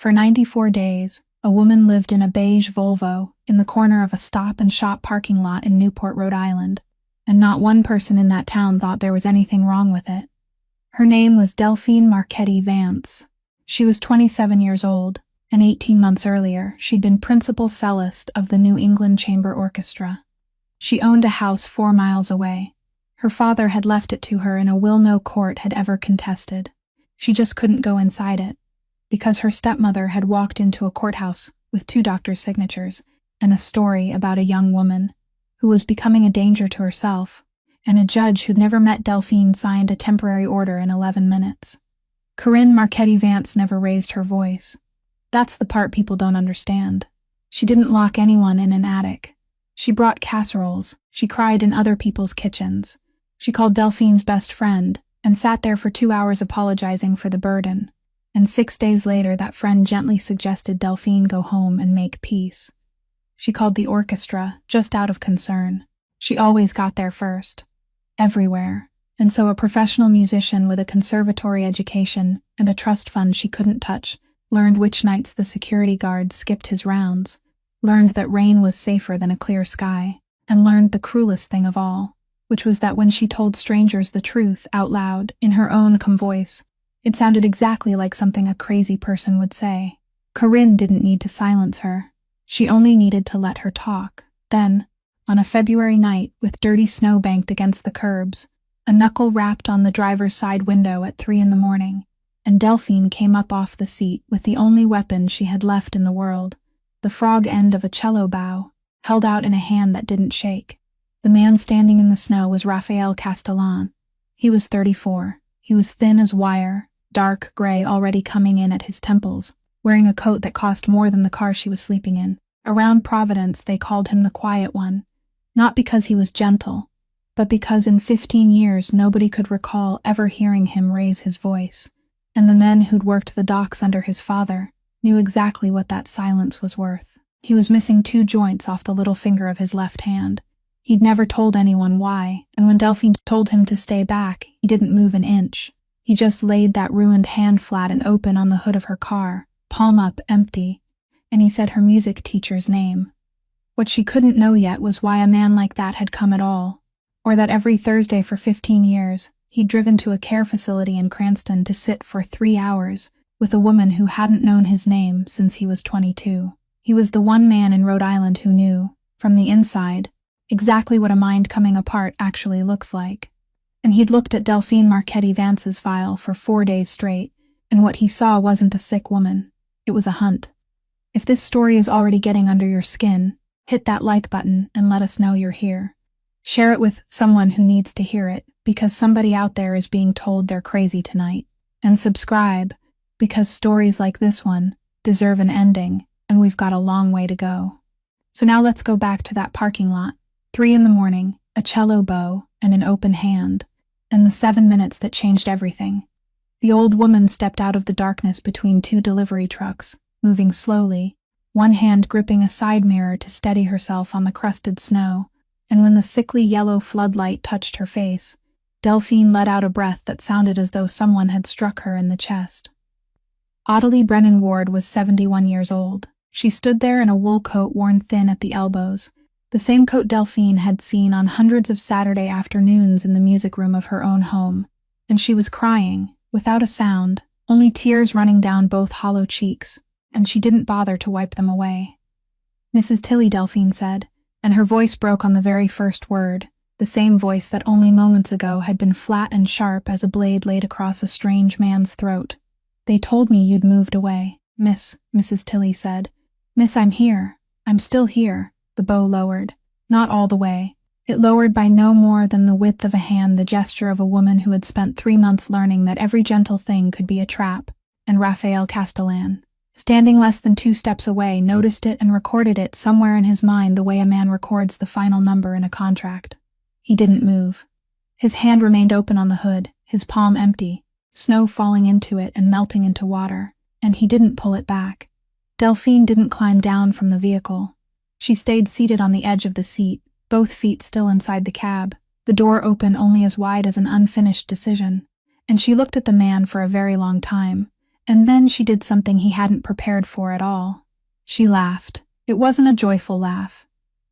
For 94 days, a woman lived in a beige Volvo in the corner of a stop-and-shop parking lot in Newport, Rhode Island, and not one person in that town thought there was anything wrong with it. Her name was Delphine Marchetti Vance. She was 27 years old, and 18 months earlier, she'd been principal cellist of the New England Chamber Orchestra. She owned a house 4 miles away. Her father had left it to her in a will no court had ever contested. She just couldn't go inside it, because her stepmother had walked into a courthouse with 2 doctors' signatures and a story about a young woman who was becoming a danger to herself, and a judge who'd never met Delphine signed a temporary order in 11 minutes. Corinne Marchetti Vance never raised her voice. That's the part people don't understand. She didn't lock anyone in an attic. She brought casseroles. She cried in other people's kitchens. She called Delphine's best friend and sat there for 2 hours apologizing for the burden. And 6 days later, that friend gently suggested Delphine go home and make peace. She called the orchestra, just out of concern. She always got there first. Everywhere. And so a professional musician with a conservatory education and a trust fund she couldn't touch learned which nights the security guard skipped his rounds, learned that rain was safer than a clear sky, and learned the cruelest thing of all, which was that when she told strangers the truth out loud in her own calm voice, it sounded exactly like something a crazy person would say. Corinne didn't need to silence her. She only needed to let her talk. Then, on a February night with dirty snow banked against the curbs, a knuckle rapped on the driver's side window at 3 a.m, and Delphine came up off the seat with the only weapon she had left in the world, the frog end of a cello bow, held out in a hand that didn't shake. The man standing in the snow was Raphael Castellan. He was 34. He was thin as wire, dark gray already coming in at his temples, wearing a coat that cost more than the car she was sleeping in. Around Providence, they called him the Quiet One, not because he was gentle, but because in 15 years nobody could recall ever hearing him raise his voice, and the men who'd worked the docks under his father knew exactly what that silence was worth. He was missing 2 joints off the little finger of his left hand. He'd never told anyone why, and when Delphine told him to stay back, he didn't move an inch. He just laid that ruined hand flat and open on the hood of her car, palm up, empty, and he said her music teacher's name. What she couldn't know yet was why a man like that had come at all, or that every Thursday for 15 years, he'd driven to a care facility in Cranston to sit for 3 hours with a woman who hadn't known his name since he was 22. He was the one man in Rhode Island who knew, from the inside, exactly what a mind coming apart actually looks like. And he'd looked at Delphine Marchetti Vance's file for 4 days straight, and what he saw wasn't a sick woman. It was a hunt. If this story is already getting under your skin, hit that like button and let us know you're here. Share it with someone who needs to hear it, because somebody out there is being told they're crazy tonight. And subscribe, because stories like this one deserve an ending, and we've got a long way to go. So now let's go back to that parking lot. 3 a.m, a cello bow, and an open hand, and the 7 minutes that changed everything. The old woman stepped out of the darkness between 2 delivery trucks, moving slowly, one hand gripping a side mirror to steady herself on the crusted snow, and when the sickly yellow floodlight touched her face, Delphine let out a breath that sounded as though someone had struck her in the chest. Ottilie Brennan Ward was 71 years old. She stood there in a wool coat worn thin at the elbows, the same coat Delphine had seen on hundreds of Saturday afternoons in the music room of her own home, and she was crying, without a sound, only tears running down both hollow cheeks, and she didn't bother to wipe them away. "Mrs. Tilly," Delphine said, and her voice broke on the very first word, the same voice that only moments ago had been flat and sharp as a blade laid across a strange man's throat. "They told me you'd moved away, Miss," Mrs. Tilly said. "Miss, I'm here. I'm still here." The bow lowered. Not all the way. It lowered by no more than the width of a hand, the gesture of a woman who had spent 3 months learning that every gentle thing could be a trap, and Raphael Castellan, standing less than 2 steps away, noticed it and recorded it somewhere in his mind the way a man records the final number in a contract. He didn't move. His hand remained open on the hood, his palm empty, snow falling into it and melting into water, and he didn't pull it back. Delphine didn't climb down from the vehicle. She stayed seated on the edge of the seat, both feet still inside the cab, the door open only as wide as an unfinished decision, and she looked at the man for a very long time, And then she did something he hadn't prepared for at all. She laughed. It wasn't a joyful laugh.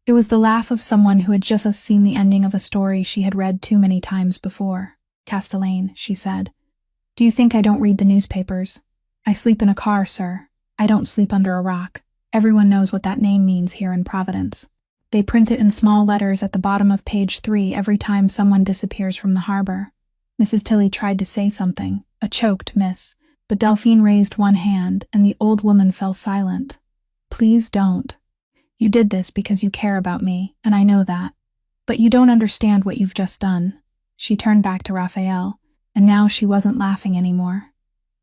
It was the laugh of someone who had just seen the ending of a story she had read too many times before. "Castellane," she said. "Do you think I don't read the newspapers? I sleep in a car, sir. I don't sleep under a rock. Everyone knows what that name means here in Providence. They print it in small letters at the bottom of page 3 every time someone disappears from the harbor." Mrs. Tilley tried to say something, a choked miss, but Delphine raised one hand and the old woman fell silent. "Please don't. You did this because you care about me, and I know that. But you don't understand what you've just done." She turned back to Raphael, and now she wasn't laughing anymore.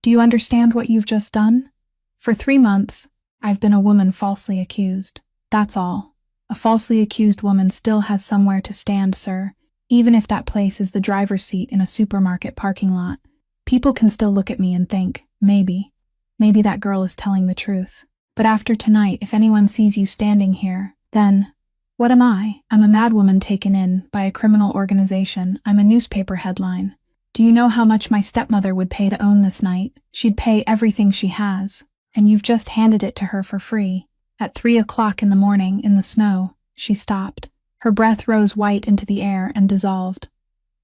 "Do you understand what you've just done? For 3 months, I've been a woman falsely accused. That's all. A falsely accused woman still has somewhere to stand, sir, even if that place is the driver's seat in a supermarket parking lot. People can still look at me and think, maybe that girl is telling the truth. But after tonight, if anyone sees you standing here, then, what am I? I'm a madwoman taken in by a criminal organization. I'm a newspaper headline. Do you know how much my stepmother would pay to own this night? She'd pay everything she has. And you've just handed it to her for free. At 3 o'clock in the morning, in the snow." She stopped. Her breath rose white into the air and dissolved.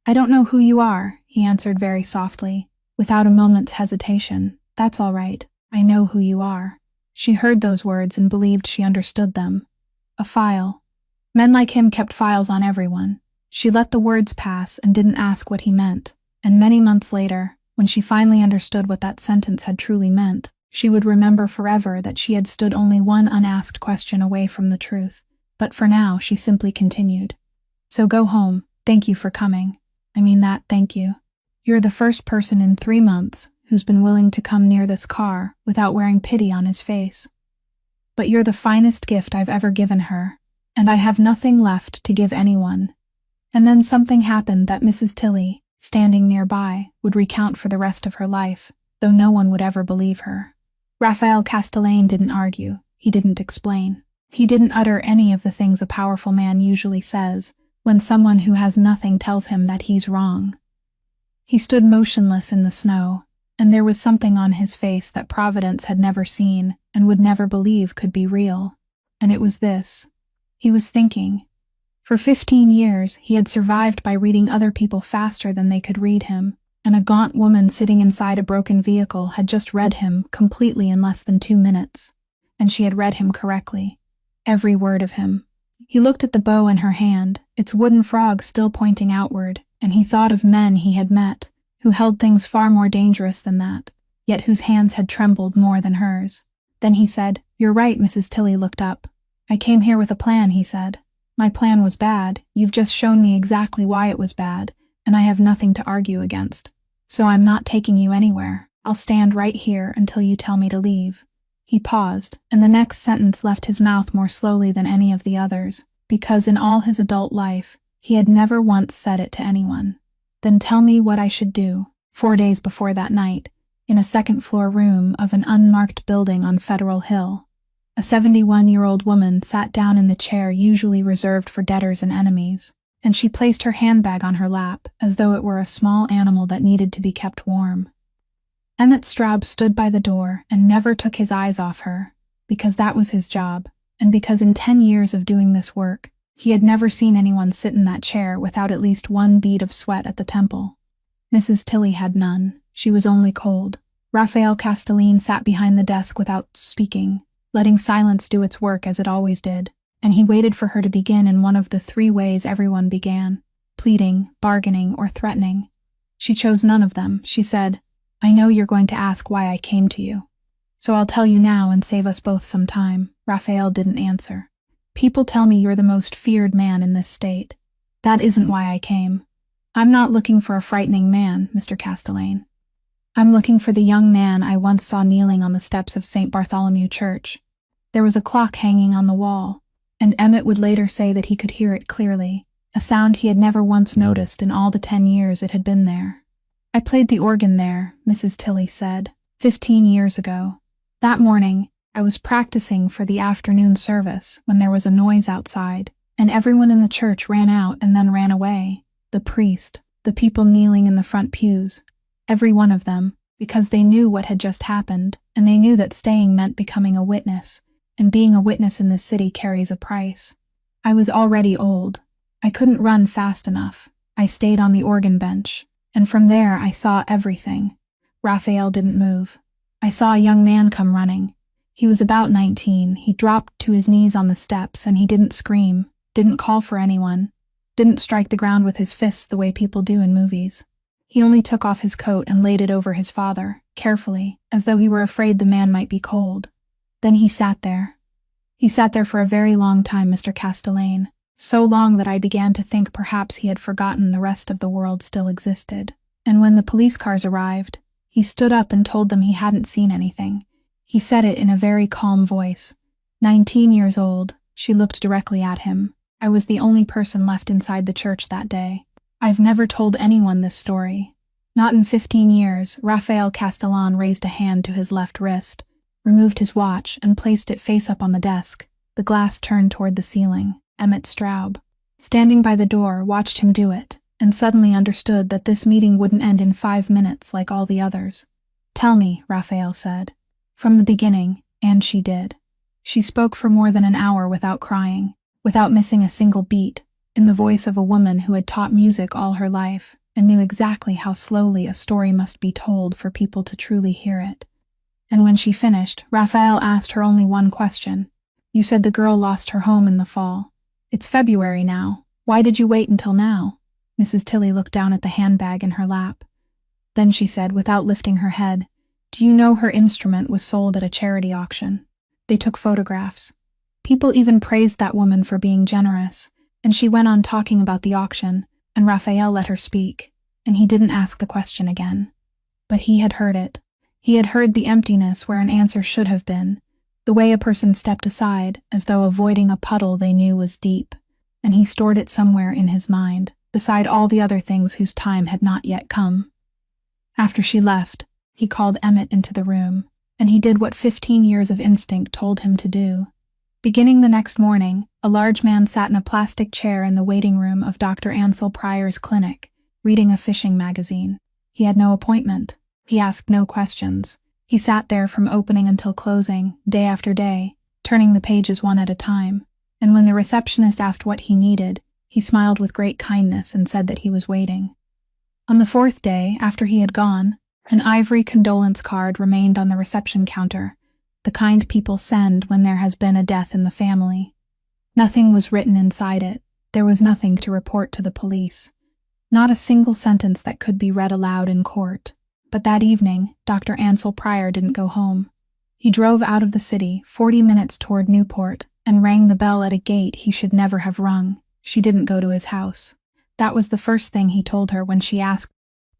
"I don't know who you are," he answered very softly, without a moment's hesitation. "That's all right. I know who you are." She heard those words and believed she understood them. A file. Men like him kept files on everyone. She let the words pass and didn't ask what he meant, and many months later, when she finally understood what that sentence had truly meant, she would remember forever that she had stood only one unasked question away from the truth. But for now, she simply continued. "So go home. Thank you for coming. I mean that, thank you. You're the first person in 3 months who's been willing to come near this car without wearing pity on his face. But you're the finest gift I've ever given her, and I have nothing left to give anyone." And then something happened that Mrs. Tilley, standing nearby, would recount for the rest of her life, though no one would ever believe her. Raphael Castellane didn't argue. He didn't explain. He didn't utter any of the things a powerful man usually says when someone who has nothing tells him that he's wrong. He stood motionless in the snow, and there was something on his face that Providence had never seen and would never believe could be real. And it was this. He was thinking. For 15 years, he had survived by reading other people faster than they could read him, and a gaunt woman sitting inside a broken vehicle had just read him completely in less than 2 minutes. And she had read him correctly. Every word of him. He looked at the bow in her hand, its wooden frog still pointing outward, and he thought of men he had met, who held things far more dangerous than that, yet whose hands had trembled more than hers. Then he said, "You're right." Mrs. Tilley looked up. "I came here with a plan," he said. "My plan was bad. You've just shown me exactly why it was bad, and I have nothing to argue against. So I'm not taking you anywhere. I'll stand right here until you tell me to leave." He paused, and the next sentence left his mouth more slowly than any of the others, because in all his adult life, he had never once said it to anyone. "Then tell me what I should do." 4 days before that night, in a second-floor room of an unmarked building on Federal Hill, a 71-year-old woman sat down in the chair usually reserved for debtors and enemies, and she placed her handbag on her lap as though it were a small animal that needed to be kept warm. Emmett Straub stood by the door and never took his eyes off her, because that was his job, and because in 10 years of doing this work, he had never seen anyone sit in that chair without at least one bead of sweat at the temple. Mrs. Tilley had none. She was only cold. Raphael Castellane sat behind the desk without speaking, letting silence do its work as it always did, and he waited for her to begin in one of the 3 ways everyone began: pleading, bargaining, or threatening. She chose none of them. She said, "I know you're going to ask why I came to you. So I'll tell you now and save us both some time." Raphael didn't answer. "People tell me you're the most feared man in this state. That isn't why I came. I'm not looking for a frightening man, Mr. Castellane. I'm looking for the young man I once saw kneeling on the steps of St. Bartholomew Church. There was a clock hanging on the wall, and Emmett would later say that he could hear it clearly, a sound he had never once noticed in all the 10 years it had been there. I played the organ there," Mrs. Tilley said, 15 years ago. That morning, I was practicing for the afternoon service when there was a noise outside, and everyone in the church ran out and then ran away. The priest, the people kneeling in the front pews, every one of them. because they knew what had just happened, and they knew that staying meant becoming a witness, and being a witness in this city carries a price. I was already old. I couldn't run fast enough. I stayed on the organ bench, and from there I saw everything. Raphael didn't move. I saw a young man come running. He was about 19. He dropped to his knees on the steps, and he didn't scream, didn't call for anyone, didn't strike the ground with his fists the way people do in movies. He only took off his coat and laid it over his father, carefully, as though he were afraid the man might be cold. Then he sat there. He sat there for a very long time, Mr. Castellane, so long that I began to think perhaps he had forgotten the rest of the world still existed. And when the police cars arrived, he stood up and told them he hadn't seen anything. He said it in a very calm voice. 19 years old, she looked directly at him. I was the only person left inside the church that day. I've never told anyone this story. Not in 15 years. Raphael Castellane raised a hand to his left wrist, removed his watch, and placed it face up on the desk, the glass turned toward the ceiling. Emmett Straub, standing by the door, watched him do it, and suddenly understood that this meeting wouldn't end in 5 minutes like all the others. Tell me, Raphael said. From the beginning, and she did. She spoke for more than an hour without crying, without missing a single beat, in the voice of a woman who had taught music all her life and knew exactly how slowly a story must be told for people to truly hear it. And when she finished, Raphael asked her only one question. You said the girl lost her home in the fall. It's February now. Why did you wait until now? Mrs. Tilly looked down at the handbag in her lap. Then she said, without lifting her head, Do you know her instrument was sold at a charity auction? They took photographs. People even praised that woman for being generous, and she went on talking about the auction, and Raphael let her speak, and he didn't ask the question again. But he had heard it. He had heard the emptiness where an answer should have been, the way a person stepped aside, as though avoiding a puddle they knew was deep, and he stored it somewhere in his mind, beside all the other things whose time had not yet come. After she left, he called Emmett into the room, and he did what 15 years of instinct told him to do. Beginning the next morning, a large man sat in a plastic chair in the waiting room of Dr. Ansel Pryor's clinic, reading a fishing magazine. He had no appointment. He asked no questions. He sat there from opening until closing, day after day, turning the pages one at a time, and when the receptionist asked what he needed, he smiled with great kindness and said that he was waiting. On the 4th day, after he had gone, an ivory condolence card remained on the reception counter, the kind people send when there has been a death in the family. Nothing was written inside it. There was nothing to report to the police. Not a single sentence that could be read aloud in court. But that evening, Dr. Ansel Pryor didn't go home. He drove out of the city, 40 minutes toward Newport, and rang the bell at a gate he should never have rung. She didn't go to his house. That was the first thing he told her when she asked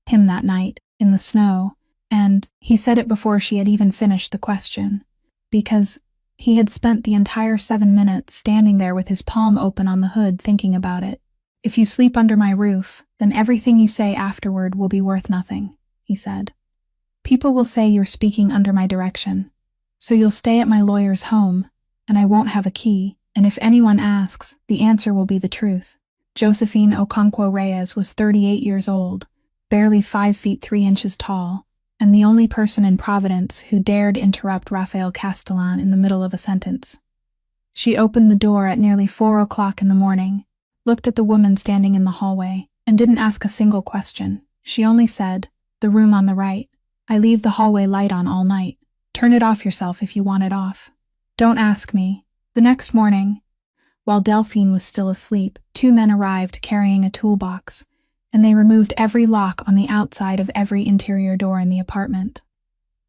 him that night, in the snow, and he said it before she had even finished the question, because he had spent the entire 7 minutes standing there with his palm open on the hood thinking about it. If you sleep under my roof, then everything you say afterward will be worth nothing, he said. People will say you're speaking under my direction, so you'll stay at my lawyer's home, and I won't have a key, and if anyone asks, the answer will be the truth. Josephine Okonkwo Reyes was 38 years old, barely 5 feet 3 inches tall, and the only person in Providence who dared interrupt Raphael Castellane in the middle of a sentence. She opened the door at nearly 4 o'clock in the morning, looked at the woman standing in the hallway, and didn't ask a single question. She only said, "The room on the right. I leave the hallway light on all night. Turn it off yourself if you want it off. Don't ask me." The next morning, while Delphine was still asleep, 2 men arrived carrying a toolbox, and they removed every lock on the outside of every interior door in the apartment.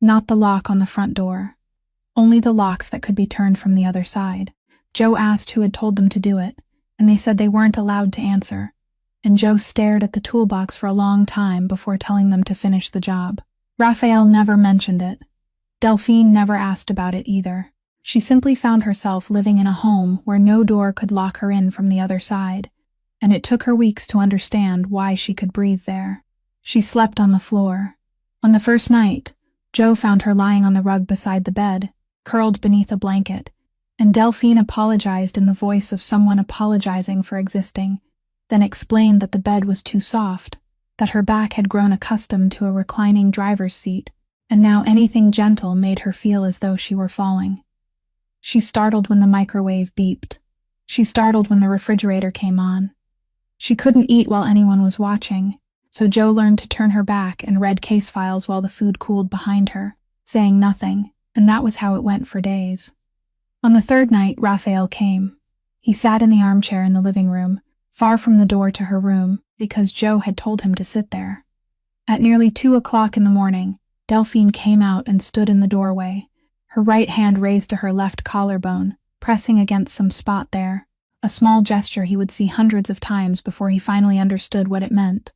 Not the lock on the front door, only the locks that could be turned from the other side. Joe asked who had told them to do it, and they said they weren't allowed to answer, and Joe stared at the toolbox for a long time before telling them to finish the job. Raphael never mentioned it. Delphine never asked about it either. She simply found herself living in a home where no door could lock her in from the other side, and it took her weeks to understand why she could breathe there. She slept on the floor. On the first night, Joe found her lying on the rug beside the bed, curled beneath a blanket, and Delphine apologized in the voice of someone apologizing for existing, then explained that the bed was too soft, that her back had grown accustomed to a reclining driver's seat, and now anything gentle made her feel as though she were falling. She startled when the microwave beeped. She startled when the refrigerator came on. She couldn't eat while anyone was watching, so Jo learned to turn her back and read case files while the food cooled behind her, saying nothing, and that was how it went for days. On the third night, Raphael came. He sat in the armchair in the living room, far from the door to her room, because Jo had told him to sit there. At nearly 2 o'clock in the morning, Delphine came out and stood in the doorway, her right hand raised to her left collarbone, pressing against some spot there, a small gesture he would see hundreds of times before he finally understood what it meant.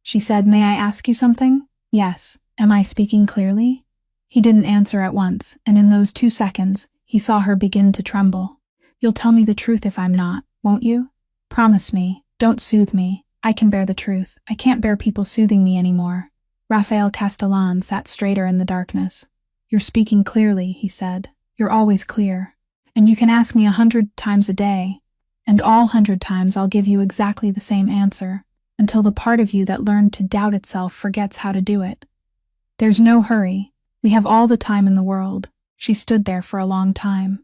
She said, "May I ask you something?" "Yes. Am I speaking clearly?" He didn't answer at once, and in those 2 seconds, he saw her begin to tremble. "You'll tell me the truth if I'm not, won't you? Promise me. Don't soothe me. I can bear the truth. I can't bear people soothing me anymore." Raphael Castellan sat straighter in the darkness. "You're speaking clearly," he said. "You're always clear. And you can ask me 100 times a day, and all 100 times I'll give you exactly the same answer, until the part of you that learned to doubt itself forgets how to do it. There's no hurry. We have all the time in the world." She stood there for a long time.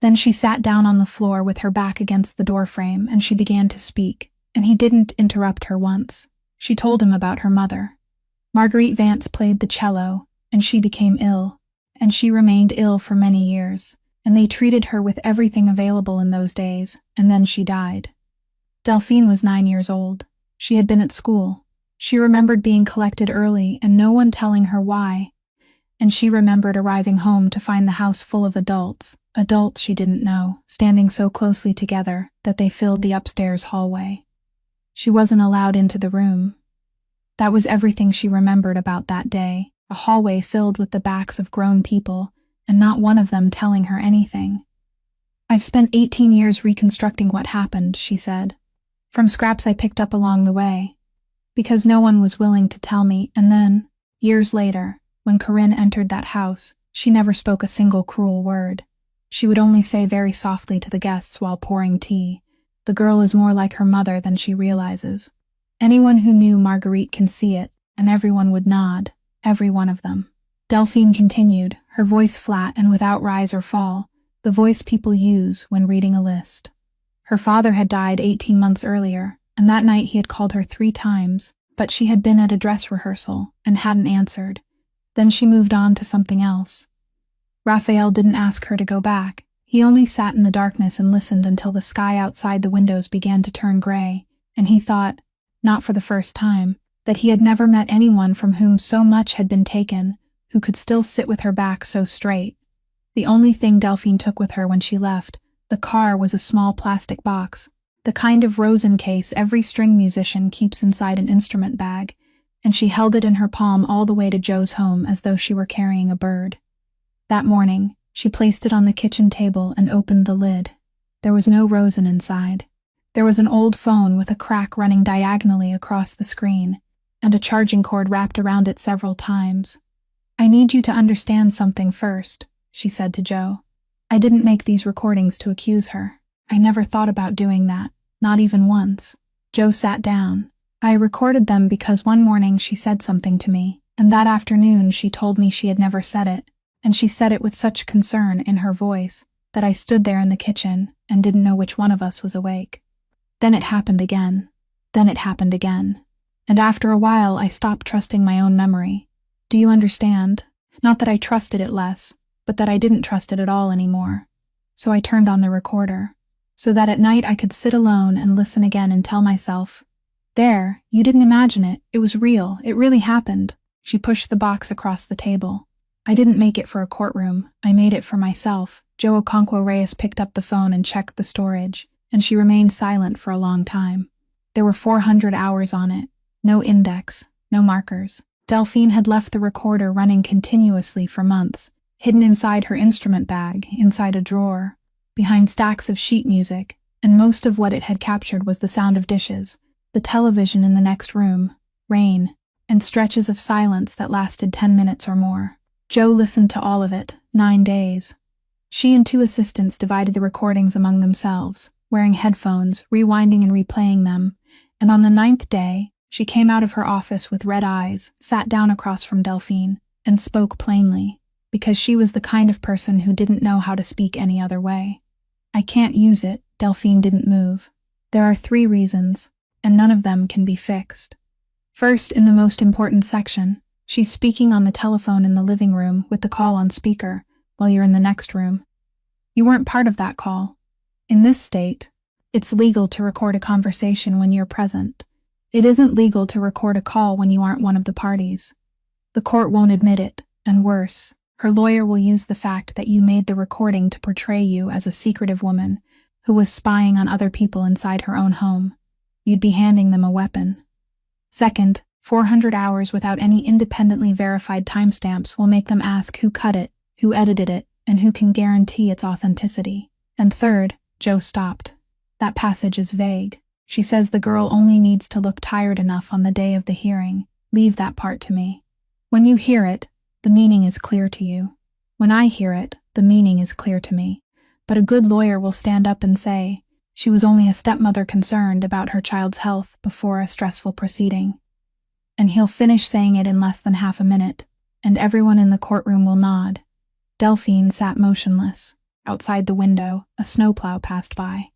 Then she sat down on the floor with her back against the doorframe, and she began to speak, and he didn't interrupt her once. She told him about her mother. Marguerite Vance played the cello, and she became ill, and she remained ill for many years, and they treated her with everything available in those days, and then she died. Delphine was 9 years old. She had been at school. She remembered being collected early and no one telling her why, and she remembered arriving home to find the house full of adults she didn't know, standing so closely together that they filled the upstairs hallway. She wasn't allowed into the room. That was everything she remembered about that day, a hallway filled with the backs of grown people, and not one of them telling her anything. "I've spent 18 years reconstructing what happened," she said, "from scraps I picked up along the way, because no one was willing to tell me, and then, years later, when Corinne entered that house, she never spoke a single cruel word. She would only say very softly to the guests while pouring tea, 'The girl is more like her mother than she realizes.' Anyone who knew Marguerite can see it, and everyone would nod, every one of them." Delphine continued, her voice flat and without rise or fall, the voice people use when reading a list. Her father had died 18 months earlier, and that night he had called her 3 times, but she had been at a dress rehearsal and hadn't answered. Then she moved on to something else. Raphael didn't ask her to go back. He only sat in the darkness and listened until the sky outside the windows began to turn gray, and he thought, not for the first time, that he had never met anyone from whom so much had been taken, who could still sit with her back so straight. The only thing Delphine took with her when she left the car was a small plastic box, the kind of rosin case every string musician keeps inside an instrument bag, and she held it in her palm all the way to Joe's home as though she were carrying a bird. That morning, she placed it on the kitchen table and opened the lid. There was no rosin inside. There was an old phone with a crack running diagonally across the screen, and a charging cord wrapped around it several times. "I need you to understand something first," she said to Joe. "I didn't make these recordings to accuse her. I never thought about doing that, not even once." Joe sat down. "I recorded them because one morning she said something to me, and that afternoon she told me she had never said it, and she said it with such concern in her voice that I stood there in the kitchen and didn't know which one of us was awake. Then it happened again. Then it happened again. And after a while I stopped trusting my own memory. Do you understand? Not that I trusted it less, but that I didn't trust it at all anymore. So I turned on the recorder, so that at night I could sit alone and listen again and tell myself, 'There, you didn't imagine it. It was real. It really happened.'" She pushed the box across the table. "I didn't make it for a courtroom. I made it for myself." Joe Okonkwo Reyes picked up the phone and checked the storage, and she remained silent for a long time. There were 400 hours on it. No index, no markers. Delphine had left the recorder running continuously for months, hidden inside her instrument bag, inside a drawer, behind stacks of sheet music, and most of what it had captured was the sound of dishes, the television in the next room, rain, and stretches of silence that lasted 10 minutes or more. Joe listened to all of it, 9 days. She and 2 assistants divided the recordings among themselves, wearing headphones, rewinding and replaying them, and on the 9th day, she came out of her office with red eyes, sat down across from Delphine, and spoke plainly, because she was the kind of person who didn't know how to speak any other way. I can't use it. Delphine didn't move. There are 3 reasons, and none of them can be fixed. First, in the most important section, she's speaking on the telephone in the living room with the call on speaker while you're in the next room. You weren't part of that call. In this state, it's legal to record a conversation when you're present. It isn't legal to record a call when you aren't one of the parties. The court won't admit it, and worse, her lawyer will use the fact that you made the recording to portray you as a secretive woman who was spying on other people inside her own home. You'd be handing them a weapon. Second, 400 hours without any independently verified timestamps will make them ask who cut it, who edited it, and who can guarantee its authenticity. And third, Joe stopped. That passage is vague. She says the girl only needs to look tired enough on the day of the hearing. Leave that part to me. When you hear it, the meaning is clear to you. When I hear it, the meaning is clear to me. But a good lawyer will stand up and say, she was only a stepmother concerned about her child's health before a stressful proceeding. And he'll finish saying it in less than half a minute, and everyone in the courtroom will nod. Delphine sat motionless. Outside the window, a snowplow passed by.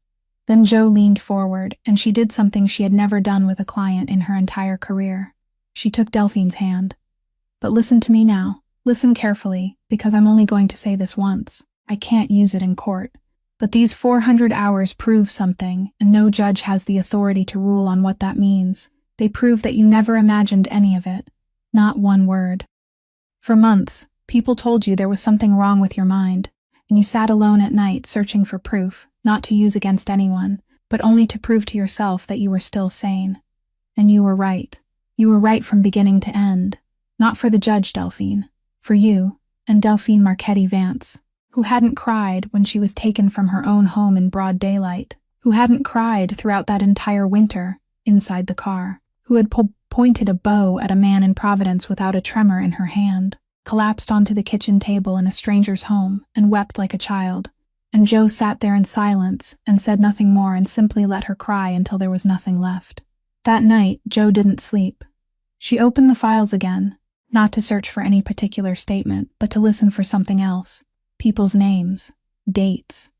Then Joe leaned forward, and she did something she had never done with a client in her entire career. She took Delphine's hand. But listen to me now. Listen carefully, because I'm only going to say this once. I can't use it in court. But these 400 hours prove something, and no judge has the authority to rule on what that means. They prove that you never imagined any of it. Not one word. For months, people told you there was something wrong with your mind, and you sat alone at night searching for proof, not to use against anyone, but only to prove to yourself that you were still sane. And you were right. You were right from beginning to end. Not for the judge, Delphine. For you, and Delphine Marchetti Vance, who hadn't cried when she was taken from her own home in broad daylight, who hadn't cried throughout that entire winter, inside the car, who had pointed a bow at a man in Providence without a tremor in her hand, collapsed onto the kitchen table in a stranger's home, and wept like a child. And Joe sat there in silence and said nothing more and simply let her cry until there was nothing left. That night, Joe didn't sleep. She opened the files again, not to search for any particular statement, but to listen for something else. People's names, dates,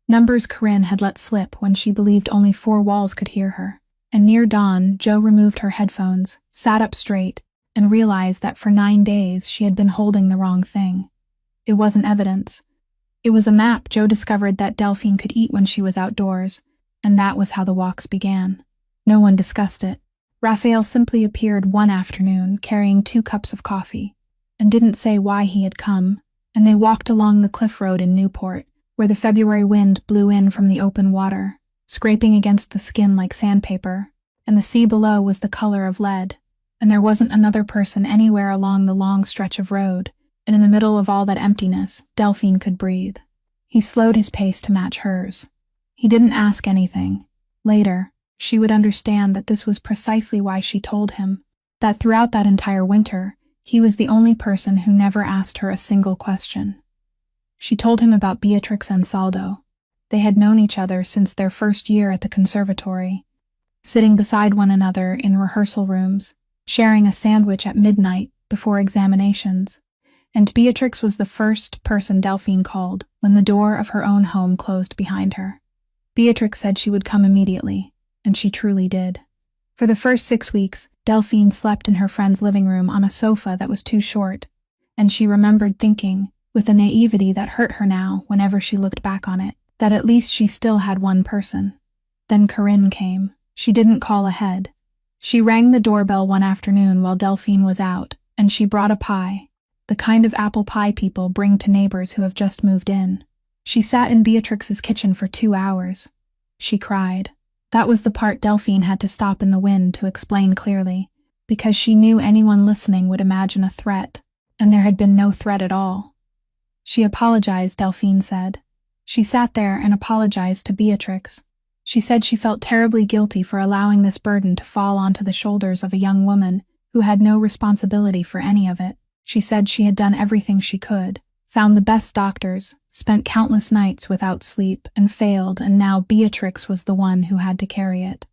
numbers Corinne had let slip when she believed only 4 walls could hear her. And near dawn, Joe removed her headphones, sat up straight, and realized that for 9 days she had been holding the wrong thing. It wasn't evidence. It was a map Joe discovered that Delphine could eat when she was outdoors, and that was how the walks began. No one discussed it. Raphael simply appeared one afternoon carrying 2 cups of coffee, and didn't say why he had come, and they walked along the cliff road in Newport, where the February wind blew in from the open water, scraping against the skin like sandpaper, and the sea below was the color of lead, and there wasn't another person anywhere along the long stretch of road, and in the middle of all that emptiness, Delphine could breathe. He slowed his pace to match hers. He didn't ask anything. Later, she would understand that this was precisely why she told him, that throughout that entire winter, he was the only person who never asked her a single question. She told him about Beatrix Ansaldo. They had known each other since their first year at the conservatory, sitting beside one another in rehearsal rooms, sharing a sandwich at midnight before examinations. And Beatrix was the first person Delphine called when the door of her own home closed behind her. Beatrix said she would come immediately, and she truly did. For the first 6 weeks, Delphine slept in her friend's living room on a sofa that was too short, and she remembered thinking, with a naivety that hurt her now whenever she looked back on it, that at least she still had one person. Then Corinne came. She didn't call ahead. She rang the doorbell one afternoon while Delphine was out, and she brought a pie, the kind of apple pie people bring to neighbors who have just moved in. She sat in Beatrix's kitchen for 2 hours. She cried. That was the part Delphine had to stop in the wind to explain clearly, because she knew anyone listening would imagine a threat, and there had been no threat at all. She apologized, Delphine said. She sat there and apologized to Beatrix. She said she felt terribly guilty for allowing this burden to fall onto the shoulders of a young woman who had no responsibility for any of it. She said she had done everything she could, found the best doctors, spent countless nights without sleep, and failed, and now Beatrix was the one who had to carry it.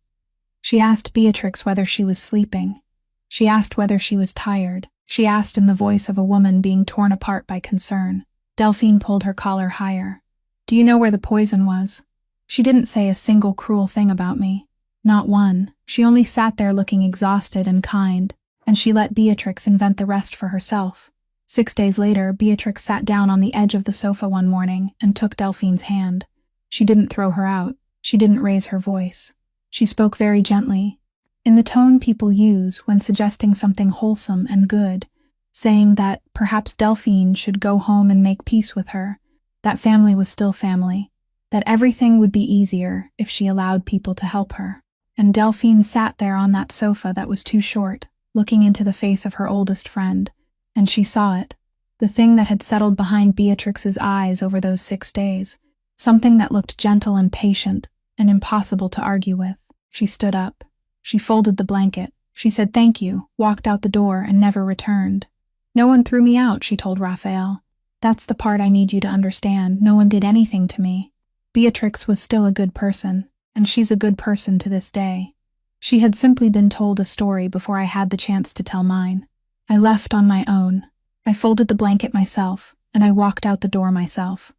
She asked Beatrix whether she was sleeping. She asked whether she was tired. she asked in the voice of a woman being torn apart by concern. Delphine pulled her collar higher. Do you know where the poison was? She didn't say a single cruel thing about me. Not one. She only sat there looking exhausted and kind, and she let Beatrix invent the rest for herself. 6 days later, Beatrix sat down on the edge of the sofa one morning and took Delphine's hand. She didn't throw her out. She didn't raise her voice. She spoke very gently, in the tone people use when suggesting something wholesome and good, saying that perhaps Delphine should go home and make peace with her, that family was still family, that everything would be easier if she allowed people to help her. And Delphine sat there on that sofa that was too short, looking into the face of her oldest friend, and she saw it, the thing that had settled behind Beatrix's eyes over those 6 days, something that looked gentle and patient and impossible to argue with. She stood up. She folded the blanket. She said thank you, walked out the door, and never returned. No one threw me out, she told Raphael. That's the part I need you to understand. No one did anything to me. Beatrix was still a good person, and she's a good person to this day. She had simply been told a story before I had the chance to tell mine. I left on my own. I folded the blanket myself, and I walked out the door myself.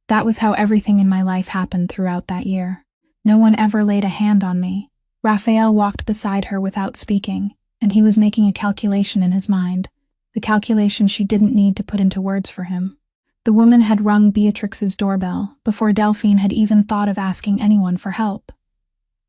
That was how everything in my life happened throughout that year. No one ever laid a hand on me. Raphael walked beside her without speaking, and he was making a calculation in his mind, the calculation she didn't need to put into words for him. The woman had rung Beatrix's doorbell before Delphine had even thought of asking anyone for help.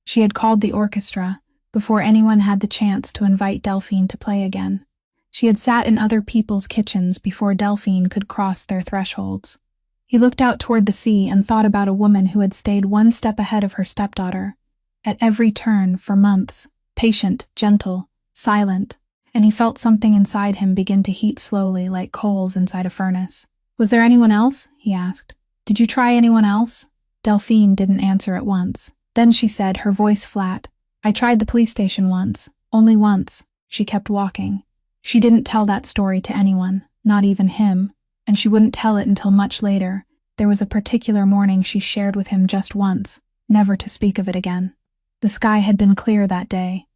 She had called the orchestra before anyone had the chance to invite Delphine to play again. She had sat in other people's kitchens before Delphine could cross their thresholds. He looked out toward the sea and thought about a woman who had stayed one step ahead of her stepdaughter, at every turn for months, patient, gentle, silent, and he felt something inside him begin to heat slowly like coals inside a furnace. Was there anyone else? He asked. Did you try anyone else? Delphine didn't answer at once. Then she said, her voice flat, I tried the police station once, only once. She kept walking. She didn't tell that story to anyone, not even him, and she wouldn't tell it until much later. There was a particular morning she shared with him just once, never to speak of it again. The sky had been clear that day,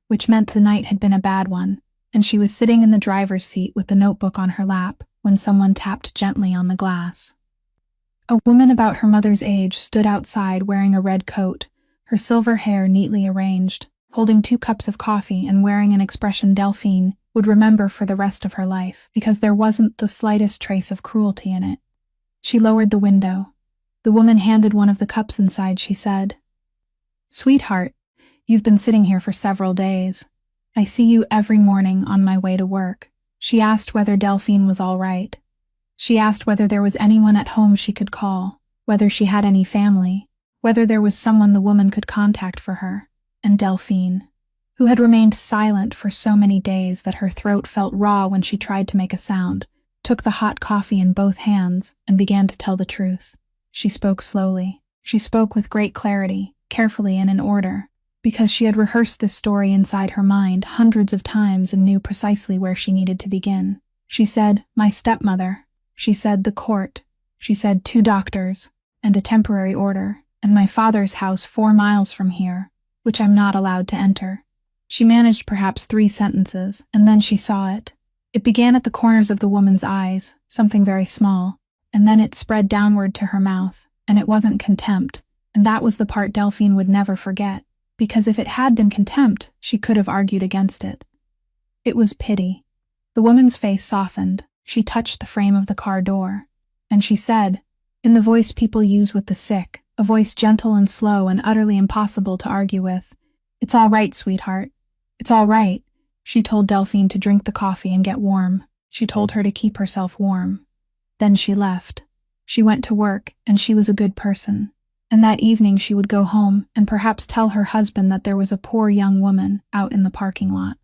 which meant the night had been a bad one, and she was sitting in the driver's seat with the notebook on her lap when someone tapped gently on the glass. A woman about her mother's age stood outside wearing a red coat, her silver hair neatly arranged, holding 2 cups of coffee and wearing an expression Delphine would remember for the rest of her life, because there wasn't the slightest trace of cruelty in it. She lowered the window. The woman handed one of the cups inside. She said, Sweetheart, you've been sitting here for several days. I see you every morning on my way to work. She asked whether Delphine was all right. She asked whether there was anyone at home she could call, whether she had any family, whether there was someone the woman could contact for her. And Delphine, who had remained silent for so many days that her throat felt raw when she tried to make a sound, took the hot coffee in both hands and began to tell the truth. She spoke slowly. She spoke with great clarity, carefully and in order, because she had rehearsed this story inside her mind hundreds of times and knew precisely where she needed to begin. She said, my stepmother. She said the court. She said 2 doctors, and a temporary order, and my father's house 4 miles from here, which I'm not allowed to enter. She managed perhaps 3 sentences, and then she saw it. It began at the corners of the woman's eyes, something very small, and then it spread downward to her mouth, and it wasn't contempt, and that was the part Delphine would never forget, because if it had been contempt, she could have argued against it. It was pity. The woman's face softened. She touched the frame of the car door, and she said, in the voice people use with the sick, a voice gentle and slow and utterly impossible to argue with, It's all right, sweetheart. It's all right. She told Delphine to drink the coffee and get warm. She told her to keep herself warm. Then she left. She went to work, and she was a good person. And that evening she would go home and perhaps tell her husband that there was a poor young woman out in the parking lot.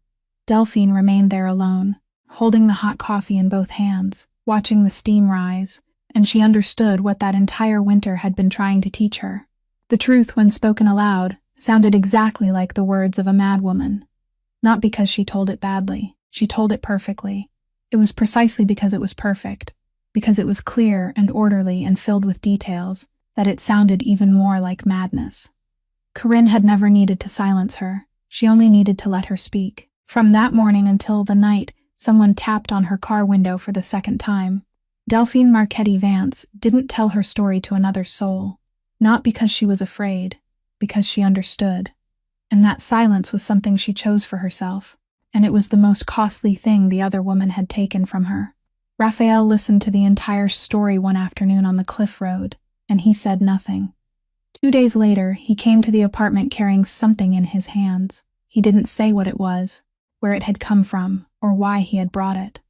Delphine remained there alone, holding the hot coffee in both hands, watching the steam rise, and she understood what that entire winter had been trying to teach her. The truth, when spoken aloud, sounded exactly like the words of a madwoman. Not because she told it badly, she told it perfectly. It was precisely because it was perfect, because it was clear and orderly and filled with details, that it sounded even more like madness. Corinne had never needed to silence her. She only needed to let her speak. From that morning until the night Someone tapped on her car window for the second time. Delphine Marchetti Vance didn't tell her story to another soul. Not because she was afraid, because she understood. And that silence was something she chose for herself, and it was the most costly thing the other woman had taken from her. Raphael listened to the entire story one afternoon on the cliff road, and he said nothing. 2 days later, he came to the apartment carrying something in his hands. He didn't say what it was, where it had come from, or why he had brought it.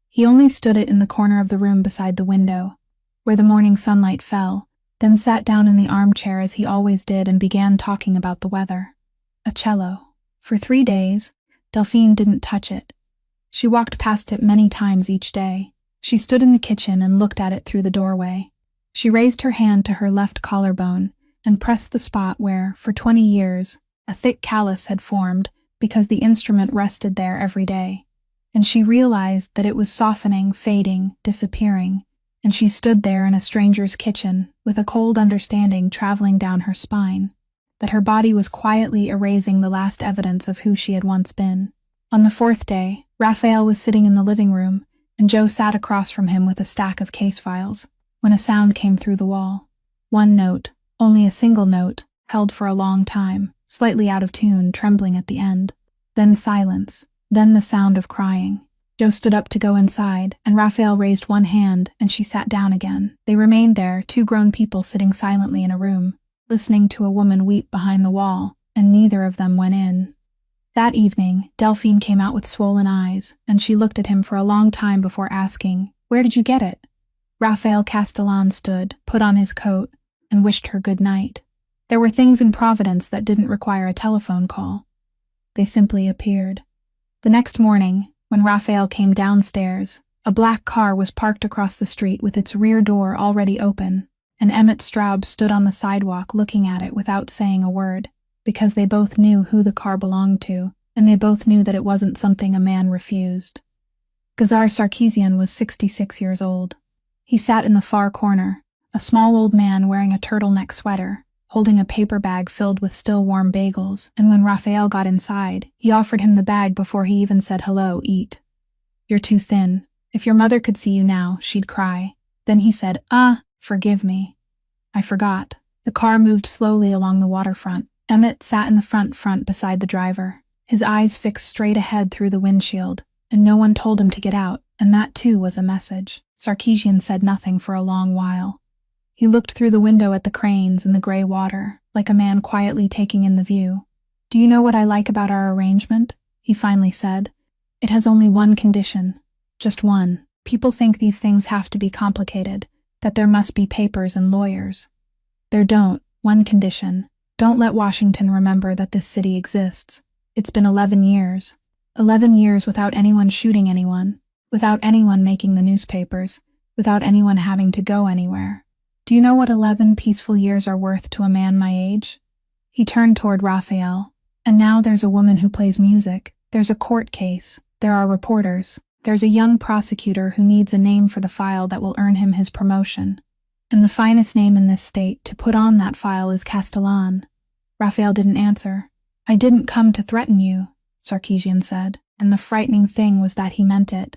He only stood it in the corner of the room beside the window, where the morning sunlight fell, then sat down in the armchair as he always did and began talking about the weather. A cello. For 3 days, Delphine didn't touch it. She walked past it many times each day. She stood in the kitchen and looked at it through the doorway. She raised her hand to her left collarbone and pressed the spot where, for 20 years, a thick callus had formed because the instrument rested there every day. And she realized that it was softening, fading, disappearing, and she stood there in a stranger's kitchen with a cold understanding traveling down her spine, that her body was quietly erasing the last evidence of who she had once been. On the 4th day, Raphael was sitting in the living room, and Joe sat across from him with a stack of case files, when a sound came through the wall. One note, only a single note, held for a long time, slightly out of tune, trembling at the end. Then silence. Then the sound of crying. Joe stood up to go inside, and Raphael raised one hand, and she sat down again. They remained there, 2 grown people sitting silently in a room, listening to a woman weep behind the wall, and neither of them went in. That evening, Delphine came out with swollen eyes, and she looked at him for a long time before asking, "Where did you get it?" Raphael Castellan stood, put on his coat, and wished her good night. There were things in Providence that didn't require a telephone call. They simply appeared. The next morning, when Raphael came downstairs, a black car was parked across the street with its rear door already open, and Emmett Straub stood on the sidewalk looking at it without saying a word, because they both knew who the car belonged to, and they both knew that it wasn't something a man refused. Gazar Sarkeesian was 66 years old. He sat in the far corner, a small old man wearing a turtleneck sweater, holding a paper bag filled with still warm bagels, and when Raphael got inside, he offered him the bag before he even said hello, "Eat." "You're too thin. If your mother could see you now, she'd cry." Then he said, "Forgive me. I forgot." The car moved slowly along the waterfront. Emmett sat in the front beside the driver, his eyes fixed straight ahead through the windshield, and no one told him to get out, and that too was a message. Sarkeesian said nothing for a long while. He looked through the window at the cranes and the gray water, like a man quietly taking in the view. "Do you know what I like about our arrangement?" he finally said. "It has only one condition. Just one. People think these things have to be complicated, that there must be papers and lawyers. There don't. One condition. Don't let Washington remember that this city exists. It's been 11 years. 11 years without anyone shooting anyone, without anyone making the newspapers, without anyone having to go anywhere. Do you know what 11 peaceful years are worth to a man my age?" He turned toward Raphael. "And now there's a woman who plays music. There's a court case. There are reporters. There's a young prosecutor who needs a name for the file that will earn him his promotion. And the finest name in this state to put on that file is Castellan." Raphael didn't answer. "I didn't come to threaten you," Sarkeesian said, and the frightening thing was that he meant it.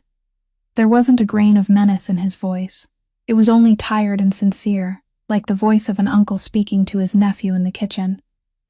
There wasn't a grain of menace in his voice. It was only tired and sincere, like the voice of an uncle speaking to his nephew in the kitchen.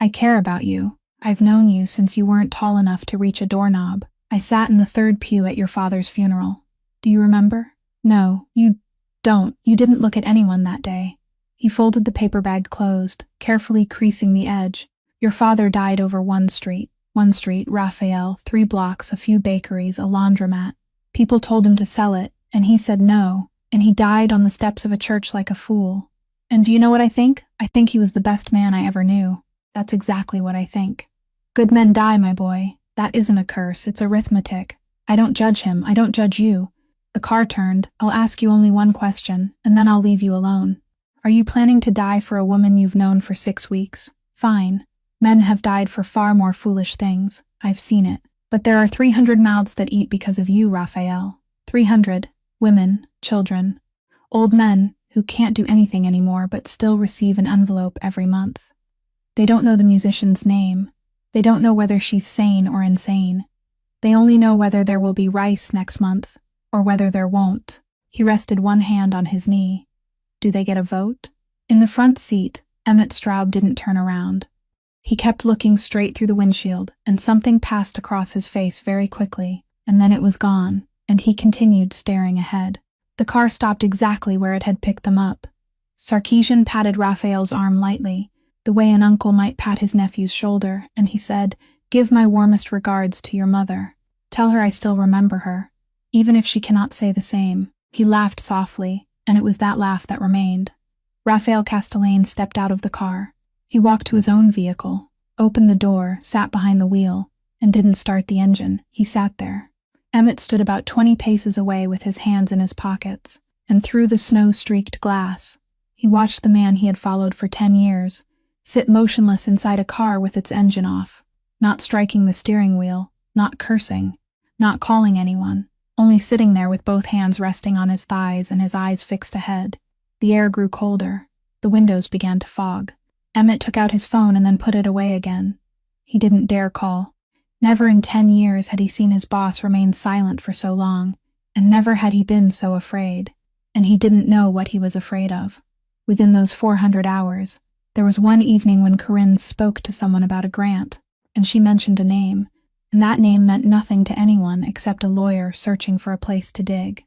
"I care about you. I've known you since you weren't tall enough to reach a doorknob. I sat in the 3rd pew at your father's funeral. Do you remember?" "No, you don't. You didn't look at anyone that day." He folded the paper bag closed, carefully creasing the edge. "Your father died over one street, Raphael, 3 blocks, a few bakeries, a laundromat. People told him to sell it, and he said no. And he died on the steps of a church like a fool. And do you know what I think? I think he was the best man I ever knew. That's exactly what I think. Good men die, my boy. That isn't a curse, it's arithmetic. I don't judge him, I don't judge you." The car turned. "I'll ask you only one question, and then I'll leave you alone. Are you planning to die for a woman you've known for 6 weeks? Fine. Men have died for far more foolish things. I've seen it. But there are 300 mouths that eat because of you, Raphael. 300. Women, children, old men who can't do anything anymore but still receive an envelope every month. They don't know the musician's name. They don't know whether she's sane or insane. They only know whether there will be rice next month, or whether there won't. He rested one hand on his knee. Do they get a vote? In the front seat, Emmett Straub didn't turn around. He kept looking straight through the windshield, and something passed across his face very quickly, and then it was gone, and he continued staring ahead. The car stopped exactly where it had picked them up. Sarkeesian patted Raphael's arm lightly, the way an uncle might pat his nephew's shoulder, and he said, "Give my warmest regards to your mother. Tell her I still remember her, even if she cannot say the same." He laughed softly, and it was that laugh that remained. Raphael Castellane stepped out of the car. He walked to his own vehicle, opened the door, sat behind the wheel, and didn't start the engine. He sat there. Emmett stood about 20 paces away with his hands in his pockets, and through the snow-streaked glass, he watched the man he had followed for 10 years sit motionless inside a car with its engine off, not striking the steering wheel, not cursing, not calling anyone, only sitting there with both hands resting on his thighs and his eyes fixed ahead. The air grew colder. The windows began to fog. Emmett took out his phone and then put it away again. He didn't dare call. Never in 10 years had he seen his boss remain silent for so long, and never had he been so afraid. And he didn't know what he was afraid of. Within those 400 hours, there was one evening when Corinne spoke to someone about a grant, and she mentioned a name, and that name meant nothing to anyone except a lawyer searching for a place to dig.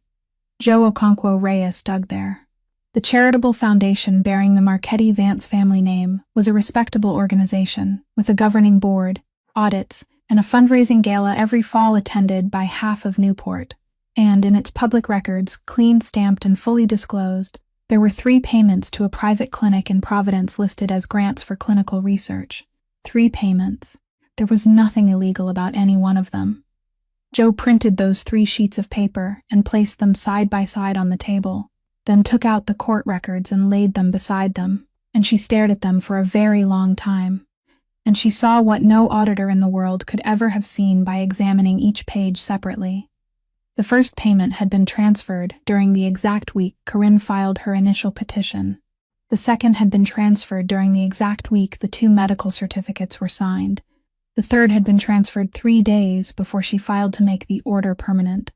Joe Okonkwo Reyes dug there. The charitable foundation bearing the Marchetti Vance family name was a respectable organization, with a governing board, audits, and a fundraising gala every fall attended by half of Newport. And in its public records, clean stamped and fully disclosed, there were 3 payments to a private clinic in Providence listed as grants for clinical research. 3 payments. There was nothing illegal about any one of them. Joe printed those 3 sheets of paper and placed them side by side on the table, then took out the court records and laid them beside them, and she stared at them for a very long time. And she saw what no auditor in the world could ever have seen by examining each page separately. The first payment had been transferred during the exact week Corinne filed her initial petition. The second had been transferred during the exact week the 2 medical certificates were signed. The third had been transferred 3 days before she filed to make the order permanent.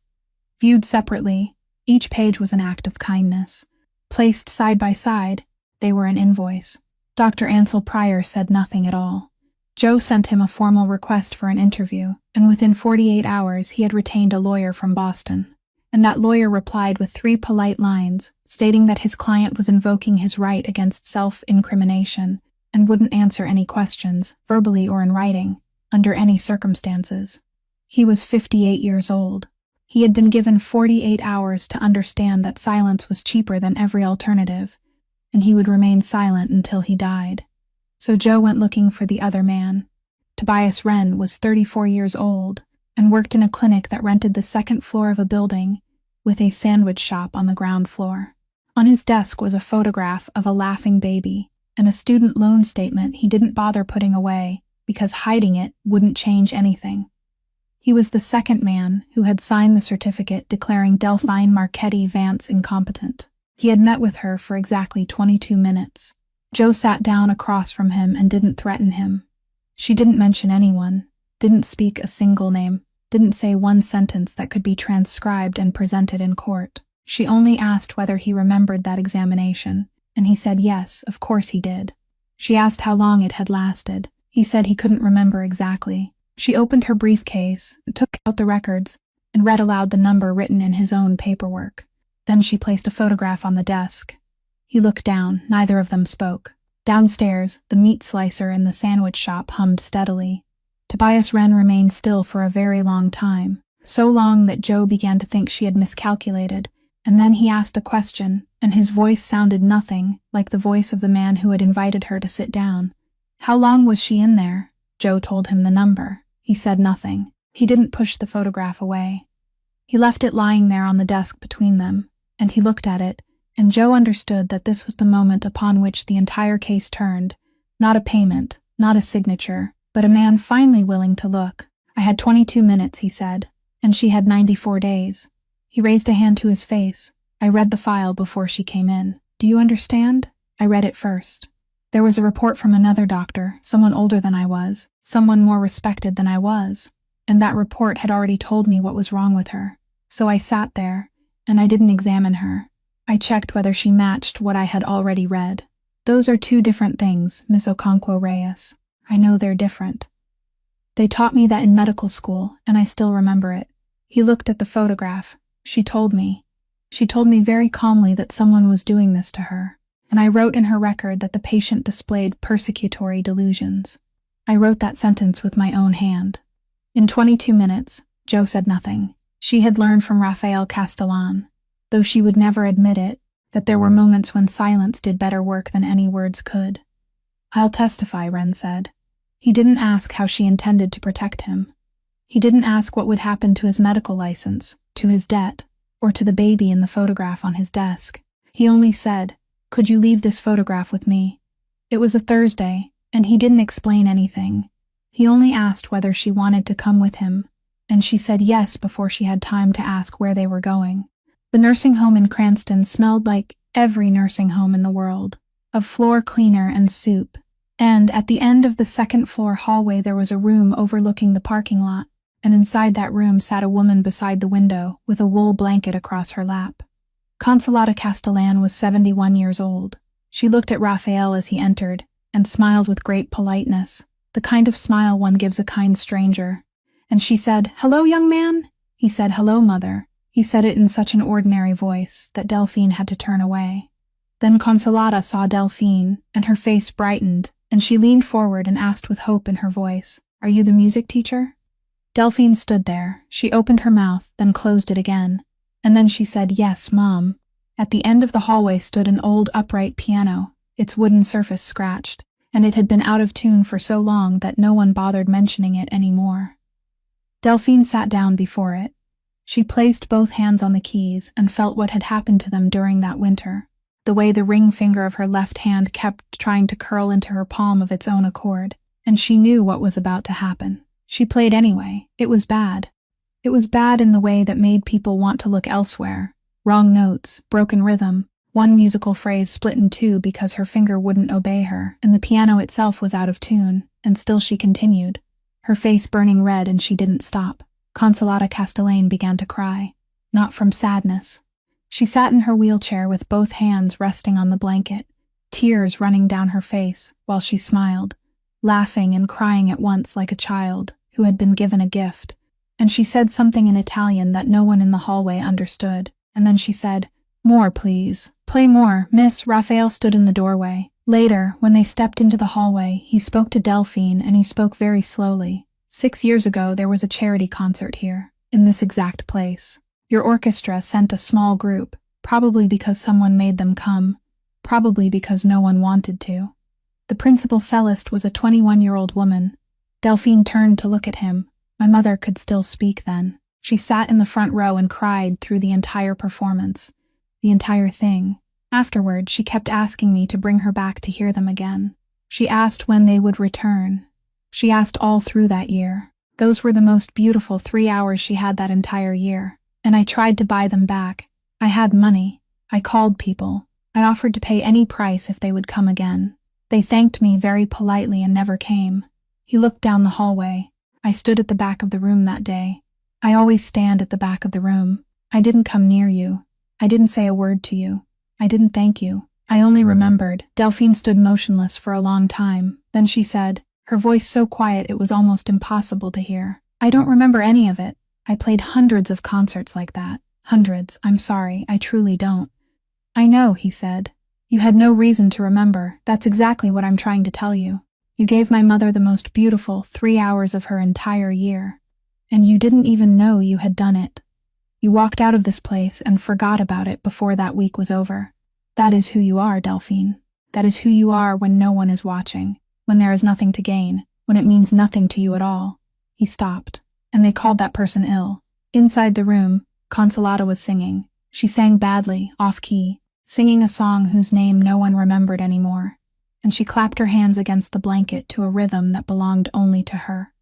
Viewed separately, each page was an act of kindness. Placed side by side, they were an invoice. Dr. Ansel Pryor said nothing at all. Joe sent him a formal request for an interview, and within 48 hours he had retained a lawyer from Boston. And that lawyer replied with 3 polite lines, stating that his client was invoking his right against self-incrimination and wouldn't answer any questions, verbally or in writing, under any circumstances. He was 58 years old. He had been given 48 hours to understand that silence was cheaper than every alternative, and he would remain silent until he died. So Joe went looking for the other man. Tobias Wren was 34 years old and worked in a clinic that rented the 2nd floor of a building with a sandwich shop on the ground floor. On his desk was a photograph of a laughing baby and a student loan statement he didn't bother putting away because hiding it wouldn't change anything. He was the 2nd man who had signed the certificate declaring Delphine Marchetti Vance incompetent. He had met with her for exactly 22 minutes. Joe sat down across from him and didn't threaten him. She didn't mention anyone, didn't speak a single name, didn't say one sentence that could be transcribed and presented in court. She only asked whether he remembered that examination, and he said yes, of course he did. She asked how long it had lasted. He said he couldn't remember exactly. She opened her briefcase, took out the records, and read aloud the number written in his own paperwork. Then she placed a photograph on the desk. He looked down. Neither of them spoke. Downstairs, the meat slicer in the sandwich shop hummed steadily. Tobias Wren remained still for a very long time, so long that Joe began to think she had miscalculated, and then he asked a question, and his voice sounded nothing like the voice of the man who had invited her to sit down. How long was she in there? Joe told him the number. He said nothing. He didn't push the photograph away. He left it lying there on the desk between them, and he looked at it, and Joe understood that this was the moment upon which the entire case turned. Not a payment, not a signature, but a man finally willing to look. I had 22 minutes, he said, and she had 94 days. He raised a hand to his face. I read the file before she came in. Do you understand? I read it first. There was a report from another doctor, someone older than I was, someone more respected than I was. and that report had already told me what was wrong with her. So I sat there, and I didn't examine her. I checked whether she matched what I had already read. Those are two different things, Miss Okonkwo Reyes. I know they're different. They taught me that in medical school, and I still remember it. He looked at the photograph. She told me. She told me very calmly that someone was doing this to her, and I wrote in her record that the patient displayed persecutory delusions. I wrote that sentence with my own hand. In 22 minutes, Jo said nothing. She had learned from Rafael Castellan, though she would never admit it, that there were moments when silence did better work than any words could. I'll testify, Ren said. He didn't ask how she intended to protect him. He didn't ask what would happen to his medical license, to his debt, or to the baby in the photograph on his desk. He only said, "Could you leave this photograph with me?" It was a Thursday, and he didn't explain anything. He only asked whether she wanted to come with him, and she said yes before she had time to ask where they were going. The nursing home in Cranston smelled like every nursing home in the world, of floor cleaner and soup. And at the end of the second-floor hallway there was a room overlooking the parking lot, and inside that room sat a woman beside the window with a wool blanket across her lap. Consolata Castellan was 71 years old. She looked at Raphael as he entered, and smiled with great politeness, the kind of smile one gives a kind stranger. And she said, "Hello, young man?" He said, "Hello, mother." He said it in such an ordinary voice that Delphine had to turn away. Then Consolata saw Delphine, and her face brightened, and she leaned forward and asked with hope in her voice, "Are you the music teacher?" Delphine stood there. She opened her mouth, then closed it again. And then she said, "Yes, Mom." At the end of the hallway stood an old upright piano, its wooden surface scratched, and it had been out of tune for so long that no one bothered mentioning it anymore. Delphine sat down before it. She placed both hands on the keys and felt what had happened to them during that winter, the way the ring finger of her left hand kept trying to curl into her palm of its own accord, and she knew what was about to happen. She played anyway. It was bad. It was bad in the way that made people want to look elsewhere. Wrong notes, broken rhythm, one musical phrase split in two because her finger wouldn't obey her, and the piano itself was out of tune, and still she continued, her face burning red, and she didn't stop. Consolata Castellan began to cry, not from sadness. She sat in her wheelchair with both hands resting on the blanket, tears running down her face, while she smiled, laughing and crying at once like a child who had been given a gift. And she said something in Italian that no one in the hallway understood, and then she said, "More, please. Play more, Miss." Raphael stood in the doorway. Later, when they stepped into the hallway, he spoke to Delphine, and he spoke very slowly. 6 years ago, there was a charity concert here, in this exact place. Your orchestra sent a small group, probably because someone made them come, probably because no one wanted to. The principal cellist was a 21-year-old woman. Delphine turned to look at him. My mother could still speak then. She sat in the front row and cried through the entire performance, the entire thing. Afterward, she kept asking me to bring her back to hear them again. She asked when they would return. She asked all through that year. Those were the most beautiful 3 hours she had that entire year. And I tried to buy them back. I had money. I called people. I offered to pay any price if they would come again. They thanked me very politely and never came. He looked down the hallway. I stood at the back of the room that day. I always stand at the back of the room. I didn't come near you. I didn't say a word to you. I didn't thank you. I only remembered. Delphine stood motionless for a long time. Then she said, her voice so quiet it was almost impossible to hear, "I don't remember any of it. I played hundreds of concerts like that. Hundreds. I'm sorry. I truly don't." "I know," he said. "You had no reason to remember. That's exactly what I'm trying to tell you. You gave my mother the most beautiful 3 hours of her entire year. And you didn't even know you had done it. You walked out of this place and forgot about it before that week was over. That is who you are, Delphine. That is who you are when no one is watching, when there is nothing to gain, when it means nothing to you at all." He stopped, and they called that person ill. Inside the room, Consolata was singing. She sang badly, off-key, singing a song whose name no one remembered anymore, and she clapped her hands against the blanket to a rhythm that belonged only to her.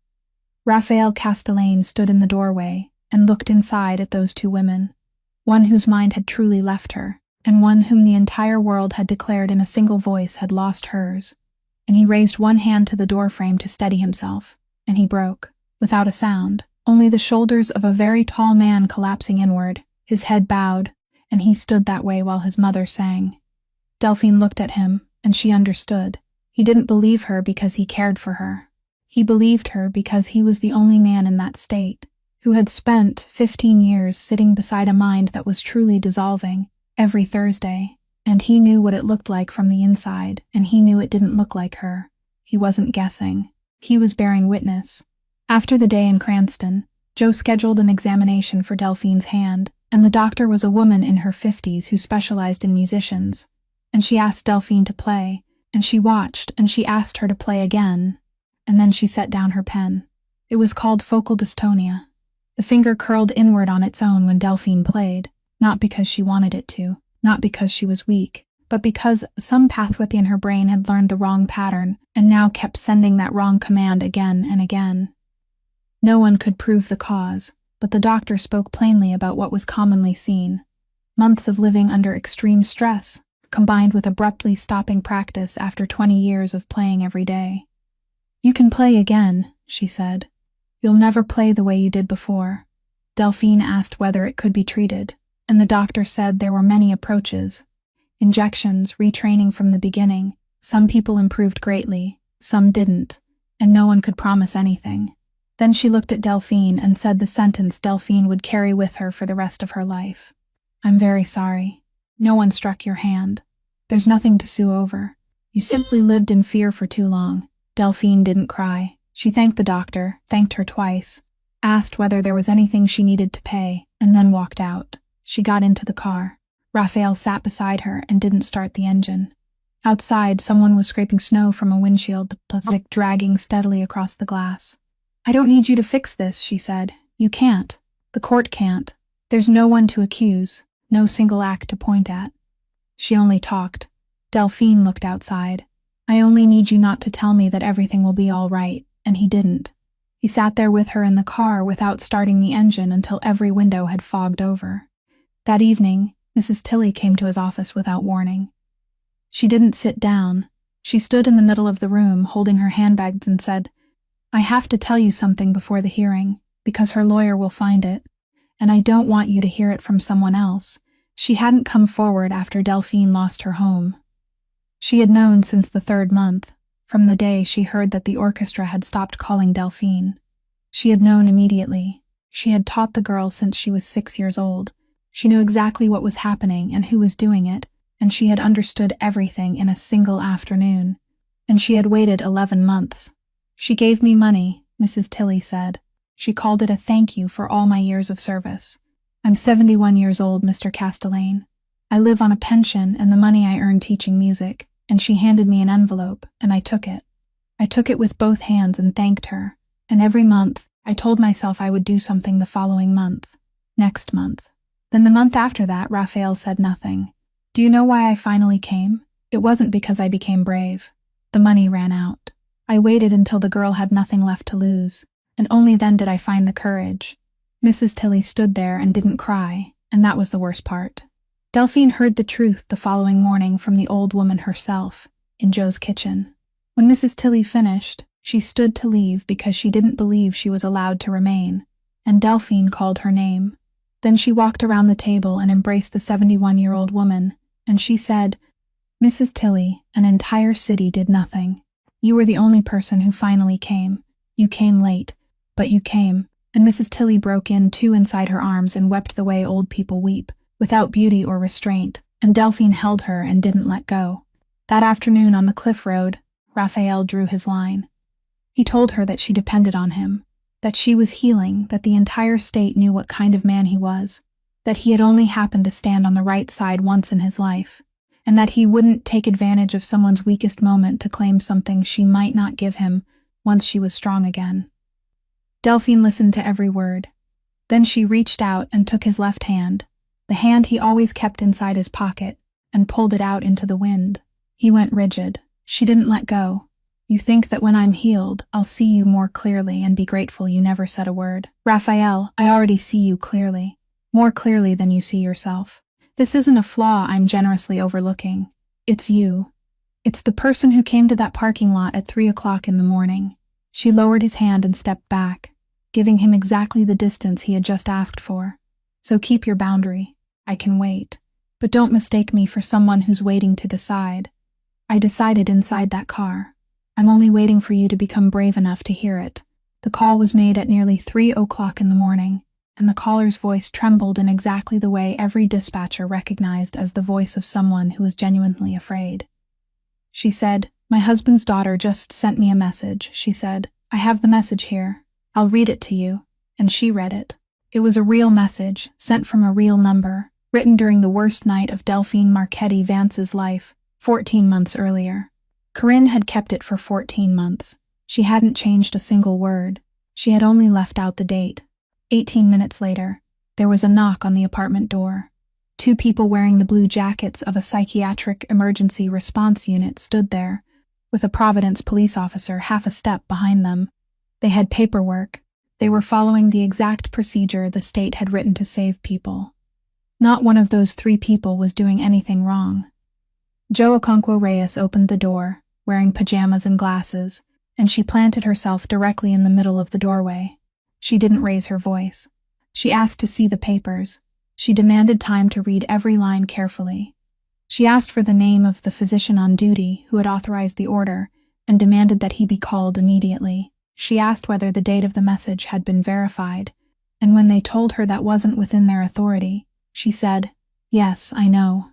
Raphael Castellan stood in the doorway and looked inside at those two women, one whose mind had truly left her, and one whom the entire world had declared in a single voice had lost hers. And he raised one hand to the doorframe to steady himself, and he broke, without a sound, only the shoulders of a very tall man collapsing inward, his head bowed, and he stood that way while his mother sang. Delphine looked at him, and she understood. He didn't believe her because he cared for her. He believed her because he was the only man in that state who had spent 15 years sitting beside a mind that was truly dissolving every Thursday, and he knew what it looked like from the inside, and he knew it didn't look like her. He wasn't guessing. He was bearing witness. After the day in Cranston, Joe scheduled an examination for Delphine's hand, and the doctor was a woman in her 50s who specialized in musicians. And she asked Delphine to play, and she watched, and she asked her to play again, and then she set down her pen. It was called focal dystonia. The finger curled inward on its own when Delphine played, not because she wanted it to, not because she was weak, but because some pathway in her brain had learned the wrong pattern and now kept sending that wrong command again and again. No one could prove the cause, but the doctor spoke plainly about what was commonly seen. Months of living under extreme stress, combined with abruptly stopping practice after 20 years of playing every day. "You can play again," she said. "You'll never play the way you did before." Delphine asked whether it could be treated, and the doctor said there were many approaches. Injections, retraining from the beginning. Some people improved greatly, some didn't, and no one could promise anything. Then she looked at Delphine and said the sentence Delphine would carry with her for the rest of her life. "I'm very sorry. No one struck your hand. There's nothing to sue over. You simply lived in fear for too long." Delphine didn't cry. She thanked the doctor, thanked her twice, asked whether there was anything she needed to pay, and then walked out. She got into the car. Raphael sat beside her and didn't start the engine. Outside, someone was scraping snow from a windshield, the plastic dragging steadily across the glass. "I don't need you to fix this," she said. "You can't. The court can't. There's no one to accuse, no single act to point at." She only talked. Delphine looked outside. "I only need you not to tell me that everything will be all right," and he didn't. He sat there with her in the car without starting the engine until every window had fogged over. That evening, Mrs. Tilley came to his office without warning. She didn't sit down. She stood in the middle of the room, holding her handbags, and said, "I have to tell you something before the hearing, because her lawyer will find it, and I don't want you to hear it from someone else." She hadn't come forward after Delphine lost her home. She had known since the 3rd month, from the day she heard that the orchestra had stopped calling Delphine. She had known immediately. She had taught the girl since she was 6 years old. She knew exactly what was happening and who was doing it, and she had understood everything in a single afternoon. And she had waited 11 months. "She gave me money," Mrs. Tilley said. "She called it a thank you for all my years of service. I'm 71 years old, Mr. Castellane. I live on a pension and the money I earn teaching music, and she handed me an envelope, and I took it. I took it with both hands and thanked her, and every month, I told myself I would do something the following month, next month." Then the month after that, Raphael said nothing. "Do you know why I finally came? It wasn't because I became brave. The money ran out. I waited until the girl had nothing left to lose, and only then did I find the courage." Mrs. Tilley stood there and didn't cry, and that was the worst part. Delphine heard the truth the following morning from the old woman herself, in Joe's kitchen. When Mrs. Tilley finished, she stood to leave because she didn't believe she was allowed to remain, and Delphine called her name. Then she walked around the table and embraced the 71-year-old woman, and she said, "Mrs. Tilley, an entire city did nothing. You were the only person who finally came. You came late, but you came." And Mrs. Tilley broke in too inside her arms and wept the way old people weep, without beauty or restraint, and Delphine held her and didn't let go. That afternoon on the cliff road, Raphael drew his line. He told her that she depended on him, that she was healing, that the entire state knew what kind of man he was, that he had only happened to stand on the right side once in his life, and that he wouldn't take advantage of someone's weakest moment to claim something she might not give him once she was strong again. Delphine listened to every word. Then she reached out and took his left hand, the hand he always kept inside his pocket, and pulled it out into the wind. He went rigid. She didn't let go. "You think that when I'm healed, I'll see you more clearly and be grateful you never said a word. Raphael, I already see you clearly, more clearly than you see yourself. This isn't a flaw I'm generously overlooking. It's you. It's the person who came to that parking lot at 3 o'clock in the morning." She lowered his hand and stepped back. giving him exactly the distance he had just asked for. So keep your boundary. I can wait. But don't mistake me for someone who's waiting to decide. I decided inside that car. I'm only waiting for you to become brave enough to hear it. The call was made at nearly 3 o'clock in the morning, and the caller's voice trembled in exactly the way every dispatcher recognized as the voice of someone who was genuinely afraid. She said, "My husband's daughter just sent me a message," she said. "I have the message here. I'll read it to you." And she read it. It was a real message, sent from a real number, written during the worst night of Delphine Marchetti Vance's life, 14 months earlier. Corinne had kept it for 14 months. She hadn't changed a single word. She had only left out the date. 18 minutes later, there was a knock on the apartment door. 2 people wearing the blue jackets of a psychiatric emergency response unit stood there, with a Providence police officer half a step behind them. They had paperwork. They were following the exact procedure the state had written to save people. Not one of those 3 people was doing anything wrong. Jo Okonkwo Reyes opened the door, wearing pajamas and glasses, and she planted herself directly in the middle of the doorway. She didn't raise her voice. She asked to see the papers. She demanded time to read every line carefully. She asked for the name of the physician on duty who had authorized the order and demanded that he be called immediately. She asked whether the date of the message had been verified, and when they told her that wasn't within their authority, she said, "Yes, I know.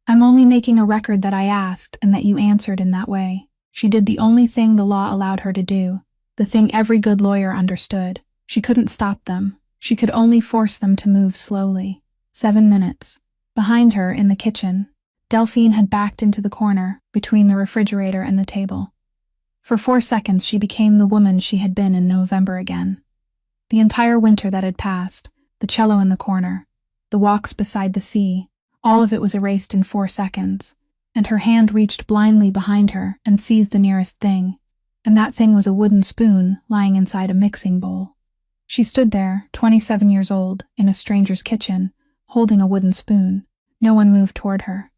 I'm only making a record that I asked and that you answered in that way." She did the only thing the law allowed her to do, the thing every good lawyer understood. She couldn't stop them. She could only force them to move slowly. 7 minutes. Behind her, in the kitchen, Delphine had backed into the corner, between the refrigerator and the table. For 4 seconds she became the woman she had been in November again. The entire winter that had passed, the cello in the corner, the walks beside the sea, all of it was erased in 4 seconds, and her hand reached blindly behind her and seized the nearest thing, and that thing was a wooden spoon lying inside a mixing bowl. She stood there, 27 years old, in a stranger's kitchen, holding a wooden spoon. No one moved toward her.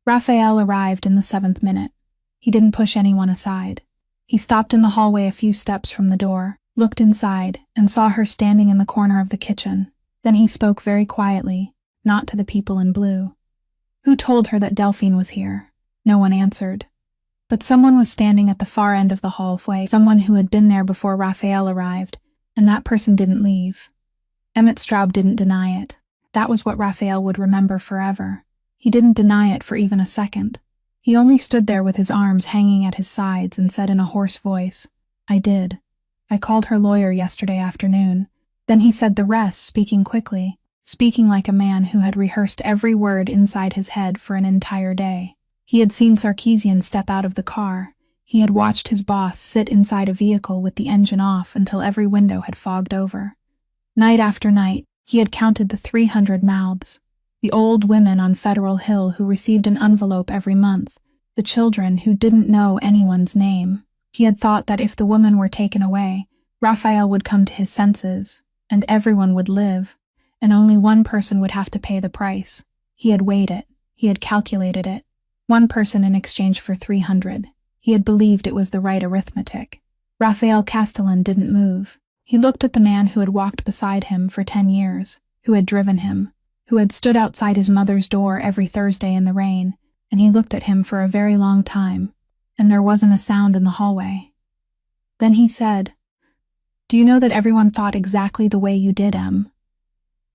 Raphael arrived in the 7th minute. He didn't push anyone aside. He stopped in the hallway a few steps from the door, looked inside, and saw her standing in the corner of the kitchen. Then he spoke very quietly, not to the people in blue. Who told her that Delphine was here? No one answered. But someone was standing at the far end of the hallway, someone who had been there before Raphael arrived, and that person didn't leave. Emmett Straub didn't deny it. That was what Raphael would remember forever. He didn't deny it for even a second. He only stood there with his arms hanging at his sides and said in a hoarse voice, "I did. I called her lawyer yesterday afternoon." Then he said the rest, speaking quickly, speaking like a man who had rehearsed every word inside his head for an entire day. He had seen Sarkeesian step out of the car. He had watched his boss sit inside a vehicle with the engine off until every window had fogged over. Night after night, he had counted the 300 mouths. The old women on Federal Hill who received an envelope every month, the children who didn't know anyone's name. He had thought that if the woman were taken away, Raphael would come to his senses, and everyone would live, and only one person would have to pay the price. He had weighed it. He had calculated it. One person in exchange for 300. He had believed it was the right arithmetic. Raphael Castellan didn't move. He looked at the man who had walked beside him for 10 years, who had driven him, who had stood outside his mother's door every Thursday in the rain, and he looked at him for a very long time, and there wasn't a sound in the hallway. Then he said, "Do you know that everyone thought exactly the way you did, Em?"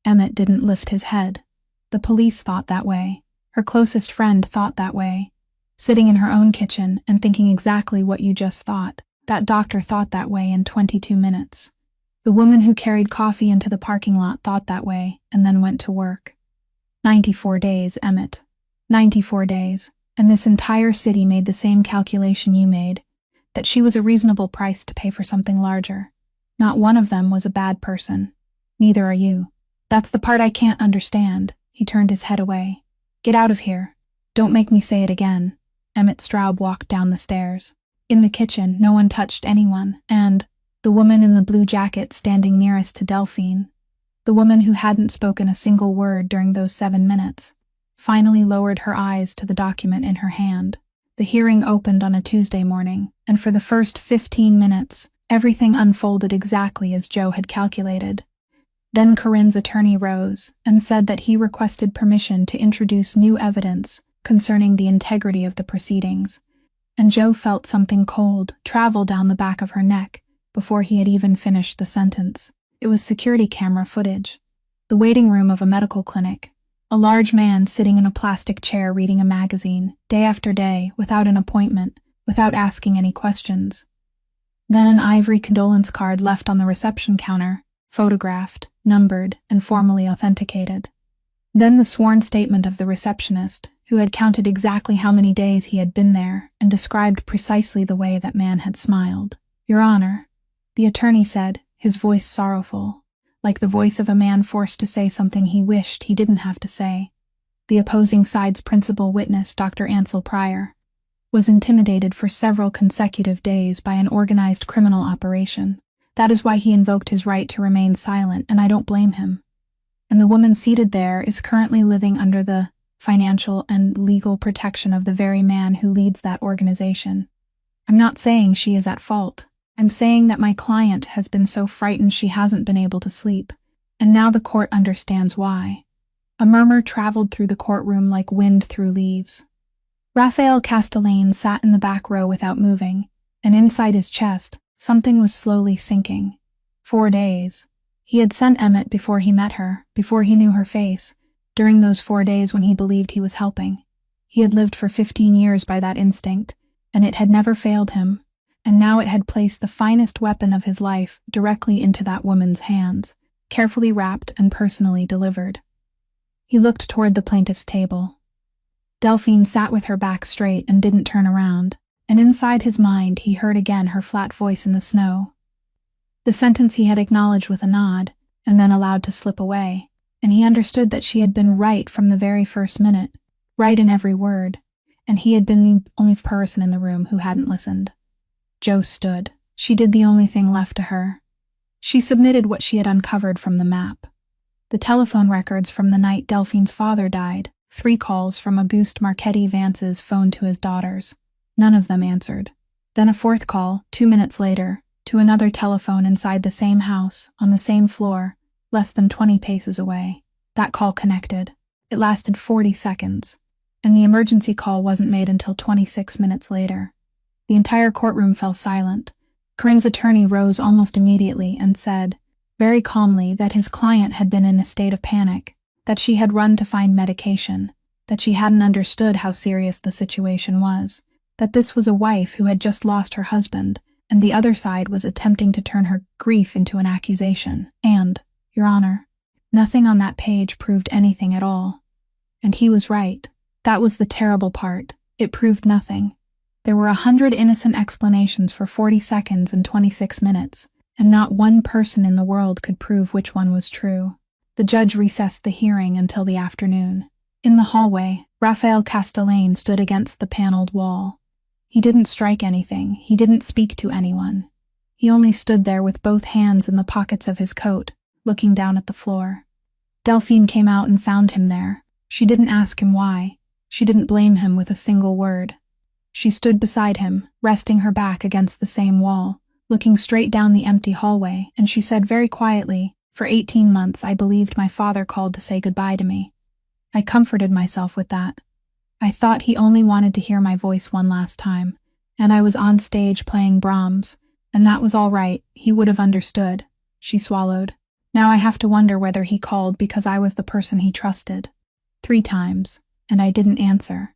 Emmett didn't lift his head. The police thought that way. Her closest friend thought that way. Sitting in her own kitchen and thinking exactly what you just thought. That doctor thought that way in 22 minutes. The woman who carried coffee into the parking lot thought that way and then went to work. 94 days, Emmett. 94 days. And this entire city made the same calculation you made, that she was a reasonable price to pay for something larger. Not one of them was a bad person. Neither are you. That's the part I can't understand. He turned his head away. "Get out of here. Don't make me say it again." Emmett Straub walked down the stairs. In the kitchen, no one touched anyone, and the woman in the blue jacket standing nearest to Delphine, the woman who hadn't spoken a single word during those 7 minutes, finally lowered her eyes to the document in her hand. The hearing opened on a Tuesday morning, and for the first 15 minutes, Everything unfolded exactly as Joe had calculated. Then Corinne's attorney rose and said that he requested permission to introduce new evidence concerning the integrity of the proceedings, and Joe felt something cold travel down the back of her neck before he had even finished the sentence. It was security camera footage. The waiting room of a medical clinic. A large man sitting in a plastic chair reading a magazine, day after day, without an appointment, without asking any questions. Then an ivory condolence card left on the reception counter, photographed, numbered, and formally authenticated. Then the sworn statement of the receptionist, who had counted exactly how many days he had been there and described precisely the way that man had smiled. "Your Honor," the attorney said, his voice sorrowful, like the voice of a man forced to say something he wished he didn't have to say. The opposing side's principal witness, Dr. Ansel Pryor, was intimidated for several consecutive days by an organized criminal operation. That is why he invoked his right to remain silent, and I don't blame him. And the woman seated there is currently living under the financial and legal protection of the very man who leads that organization. I'm not saying she is at fault. I'm saying that my client has been so frightened she hasn't been able to sleep, and now the court understands why. A murmur traveled through the courtroom like wind through leaves. Raphael Castellane sat in the back row without moving, and inside his chest, something was slowly sinking. 4 days. He had sent Emmett before he met her, before he knew her face, during those 4 days when he believed he was helping. He had lived for 15 years by that instinct, and it had never failed him. And now it had placed the finest weapon of his life directly into that woman's hands, carefully wrapped and personally delivered. He looked toward the plaintiff's table. Delphine sat with her back straight and didn't turn around, and inside his mind he heard again her flat voice in the snow. The sentence he had acknowledged with a nod, and then allowed to slip away, and he understood that she had been right from the very first minute, right in every word, and he had been the only person in the room who hadn't listened. Joe stood. She did the only thing left to her. She submitted what she had uncovered from the map. The telephone records from the night Delphine's father died, 3 calls from Auguste Marchetti Vance's phone to his daughters. None of them answered. Then a 4th call, 2 minutes later, to another telephone inside the same house, on the same floor, less than 20 paces away. That call connected. It lasted 40 seconds, and the emergency call wasn't made until 26 minutes later. The entire courtroom fell silent. Corinne's attorney rose almost immediately and said, very calmly, that his client had been in a state of panic, that she had run to find medication, that she hadn't understood how serious the situation was, that this was a wife who had just lost her husband, and the other side was attempting to turn her grief into an accusation, and, Your Honor, nothing on that page proved anything at all. And he was right. That was the terrible part. It proved nothing. There were 100 innocent explanations for 40 seconds and 26 minutes, and not one person in the world could prove which one was true. The judge recessed the hearing until the afternoon. In the hallway, Raphael Castellane stood against the paneled wall. He didn't strike anything, he didn't speak to anyone. He only stood there with both hands in the pockets of his coat, looking down at the floor. Delphine came out and found him there. She didn't ask him why. She didn't blame him with a single word. She stood beside him, resting her back against the same wall, looking straight down the empty hallway, and she said very quietly, "For 18 months I believed my father called to say goodbye to me. I comforted myself with that. I thought he only wanted to hear my voice one last time, and I was on stage playing Brahms, and that was all right, he would have understood." She swallowed. "Now I have to wonder whether he called because I was the person he trusted. 3 times, and I didn't answer.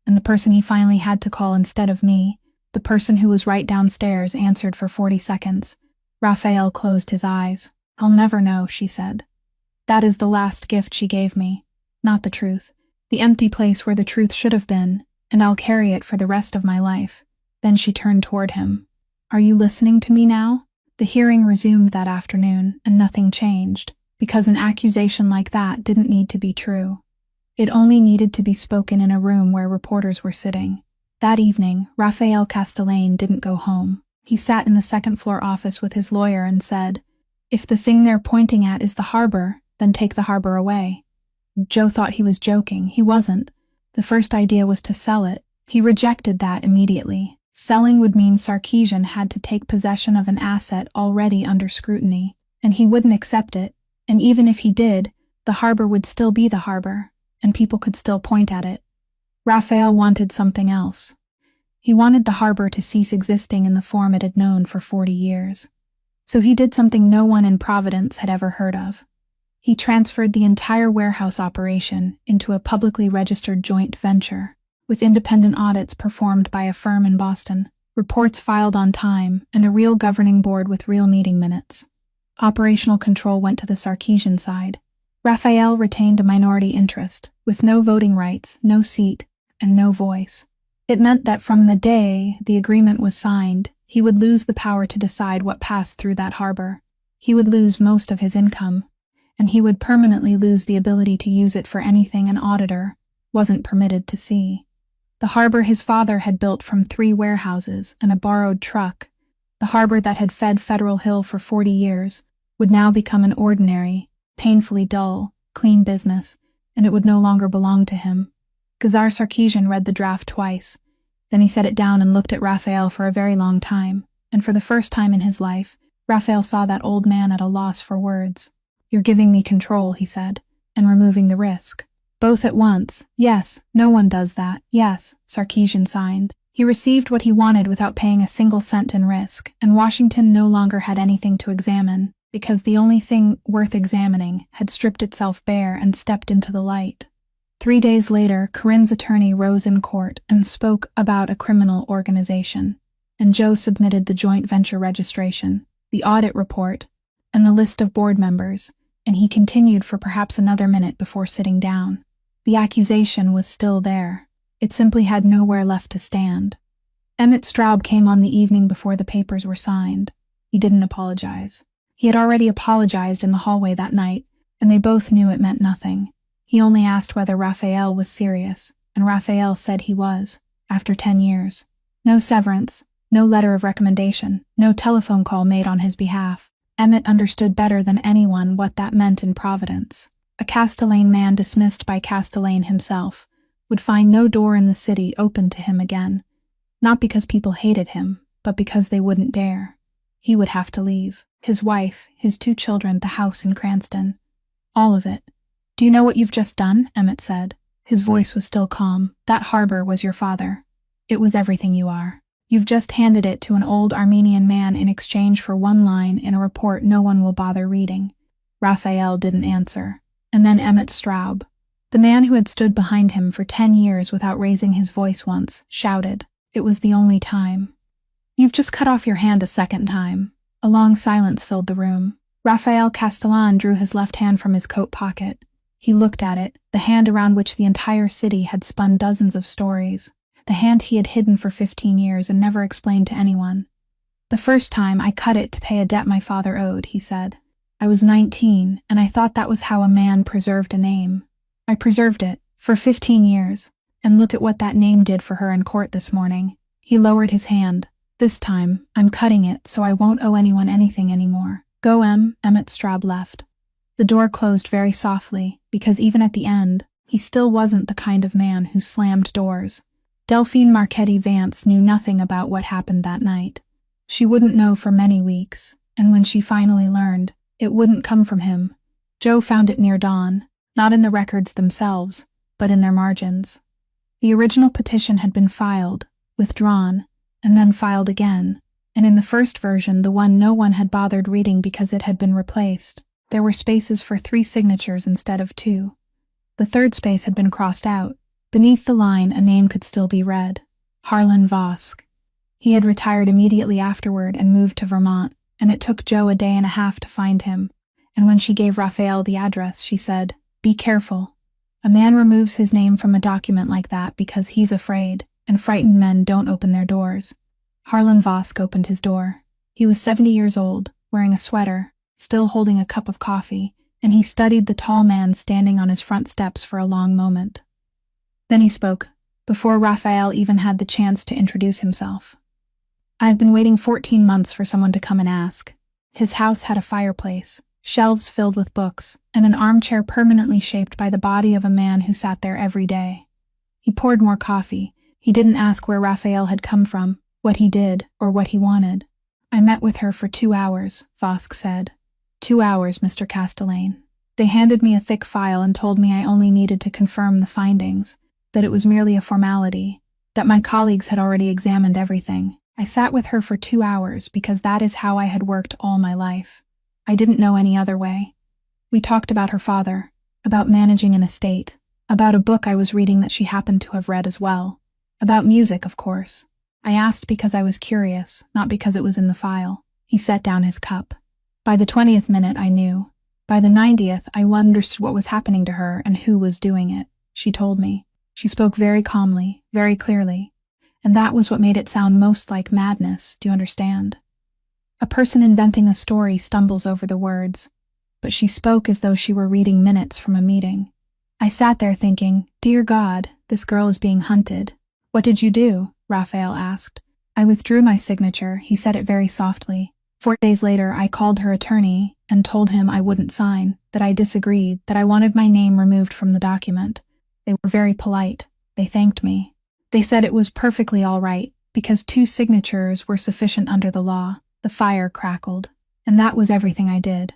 And the person he finally had to call instead of me, the person who was right downstairs, answered for 40 seconds. Raphael closed his eyes. "I'll never know," she said. "That is the last gift she gave me. Not the truth. The empty place where the truth should have been, and I'll carry it for the rest of my life." Then she turned toward him. "Are you listening to me now?" The hearing resumed that afternoon, and nothing changed, because an accusation like that didn't need to be true. It only needed to be spoken in a room where reporters were sitting. That evening, Raphael Castellane didn't go home. He sat in the second-floor office with his lawyer and said, "If the thing they're pointing at is the harbor, then take the harbor away." Joe thought he was joking. He wasn't. The first idea was to sell it. He rejected that immediately. Selling would mean Sarkeesian had to take possession of an asset already under scrutiny, and he wouldn't accept it, and even if he did, the harbor would still be the harbor, and people could still point at it. Raphael wanted something else. He wanted the harbor to cease existing in the form it had known for 40 years. So he did something no one in Providence had ever heard of. He transferred the entire warehouse operation into a publicly registered joint venture, with independent audits performed by a firm in Boston, reports filed on time, and a real governing board with real meeting minutes. Operational control went to the Sarkeesian side. Raphael retained a minority interest, with no voting rights, no seat, and no voice. It meant that from the day the agreement was signed, he would lose the power to decide what passed through that harbor. He would lose most of his income, and he would permanently lose the ability to use it for anything an auditor wasn't permitted to see. The harbor his father had built from 3 warehouses and a borrowed truck, the harbor that had fed Federal Hill for 40 years, would now become an ordinary, painfully dull, clean business, and it would no longer belong to him. Ghazar Sarkeesian read the draft twice. Then he set it down and looked at Raphael for a very long time, and for the first time in his life, Raphael saw that old man at a loss for words. "You're giving me control," he said, "and removing the risk." "Both at once. Yes, no one does that. Yes," Sarkeesian signed. He received what he wanted without paying a single cent in risk, and Washington no longer had anything to examine, because the only thing worth examining had stripped itself bare and stepped into the light. 3 days later, Corinne's attorney rose in court and spoke about a criminal organization, and Joe submitted the joint venture registration, the audit report, and the list of board members, and he continued for perhaps another minute before sitting down. The accusation was still there. It simply had nowhere left to stand. Emmett Straub came on the evening before the papers were signed. He didn't apologize. He had already apologized in the hallway that night, and they both knew it meant nothing. He only asked whether Raphael was serious, and Raphael said he was, after 10 years. No severance, no letter of recommendation, no telephone call made on his behalf. Emmett understood better than anyone what that meant in Providence. A Castellane man dismissed by Castellane himself would find no door in the city open to him again, not because people hated him, but because they wouldn't dare. He would have to leave. His wife, his 2 children, the house in Cranston. All of it. "Do you know what you've just done?" Emmett said. His voice was still calm. "That harbor was your father. It was everything you are. You've just handed it to an old Armenian man in exchange for 1 line in a report no one will bother reading." Raphael didn't answer. And then Emmett Straub, the man who had stood behind him for 10 years without raising his voice once, shouted. It was the only time. "You've just cut off your hand a second time." A long silence filled the room. Raphael Castellan drew his left hand from his coat pocket. He looked at it, the hand around which the entire city had spun dozens of stories, the hand he had hidden for 15 years and never explained to anyone. "The first time I cut it to pay a debt my father owed," he said. "I was 19, and I thought that was how a man preserved a name. I preserved it, for 15 years, and look at what that name did for her in court this morning." He lowered his hand. "This time, I'm cutting it so I won't owe anyone anything anymore. Go, Emmett Straub left. The door closed very softly, because even at the end, he still wasn't the kind of man who slammed doors. Delphine Marchetti Vance knew nothing about what happened that night. She wouldn't know for many weeks, and when she finally learned, it wouldn't come from him. Joe found it near dawn, not in the records themselves, but in their margins. The original petition had been filed, withdrawn, and then filed again, and in the first version, the one no one had bothered reading because it had been replaced, there were spaces for 3 signatures instead of 2. The third space had been crossed out. Beneath the line, a name could still be read. Harlan Vosk. He had retired immediately afterward and moved to Vermont, and it took Joe a day and a half to find him, and when she gave Raphael the address, she said, "Be careful. A man removes his name from a document like that because he's afraid, and frightened men don't open their doors." Harlan Vosk opened his door. He was 70 years old, wearing a sweater, still holding a cup of coffee, and he studied the tall man standing on his front steps for a long moment. Then he spoke, before Raphael even had the chance to introduce himself. "I've been waiting 14 months for someone to come and ask." His house had a fireplace, shelves filled with books, and an armchair permanently shaped by the body of a man who sat there every day. He poured more coffee. He didn't ask where Raphael had come from, what he did, or what he wanted. I met with her for 2 hours, Vosk said. 2 hours, Mr. Castellane. They handed me a thick file and told me I only needed to confirm the findings, that it was merely a formality, that my colleagues had already examined everything. I sat with her for 2 hours because that is how I had worked all my life. I didn't know any other way. We talked about her father, about managing an estate, about a book I was reading that she happened to have read as well, about music, of course. I asked because I was curious, not because it was in the file. He set down his cup. By the 20th minute, I knew. By the 90th, I understood what was happening to her and who was doing it. She told me. She spoke very calmly, very clearly. And that was what made it sound most like madness, do you understand? A person inventing a story stumbles over the words, but she spoke as though she were reading minutes from a meeting. I sat there thinking, dear God, this girl is being hunted. What did you do? Raphael asked. I withdrew my signature, he said it very softly. 4 days later, I called her attorney and told him I wouldn't sign, that I disagreed, that I wanted my name removed from the document. They were very polite. They thanked me. They said it was perfectly all right, because 2 signatures were sufficient under the law. The fire crackled. And that was everything I did.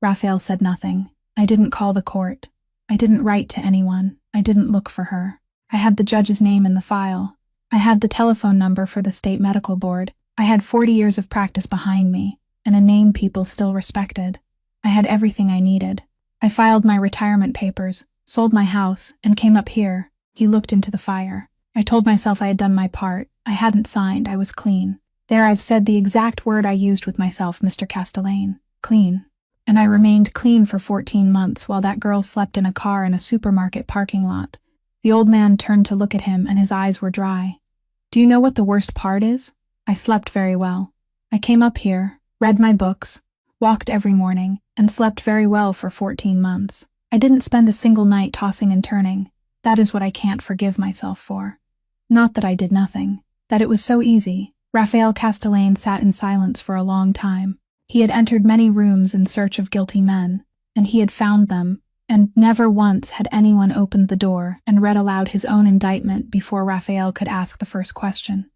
Raphael said nothing. I didn't call the court. I didn't write to anyone. I didn't look for her. I had the judge's name in the file. I had the telephone number for the state medical board. I had 40 years of practice behind me, and a name people still respected. I had everything I needed. I filed my retirement papers, sold my house, and came up here. He looked into the fire. I told myself I had done my part. I hadn't signed. I was clean. There I've said the exact word I used with myself, Mr. Castellane. Clean. And I remained clean for 14 months while that girl slept in a car in a supermarket parking lot. The old man turned to look at him and his eyes were dry. Do you know what the worst part is? I slept very well. I came up here, read my books, walked every morning, and slept very well for 14 months. I didn't spend a single night tossing and turning. That is what I can't forgive myself for. Not that I did nothing. That it was so easy. Raphael Castellane sat in silence for a long time. He had entered many rooms in search of guilty men, and he had found them, and never once had anyone opened the door and read aloud his own indictment before Raphael could ask the first question.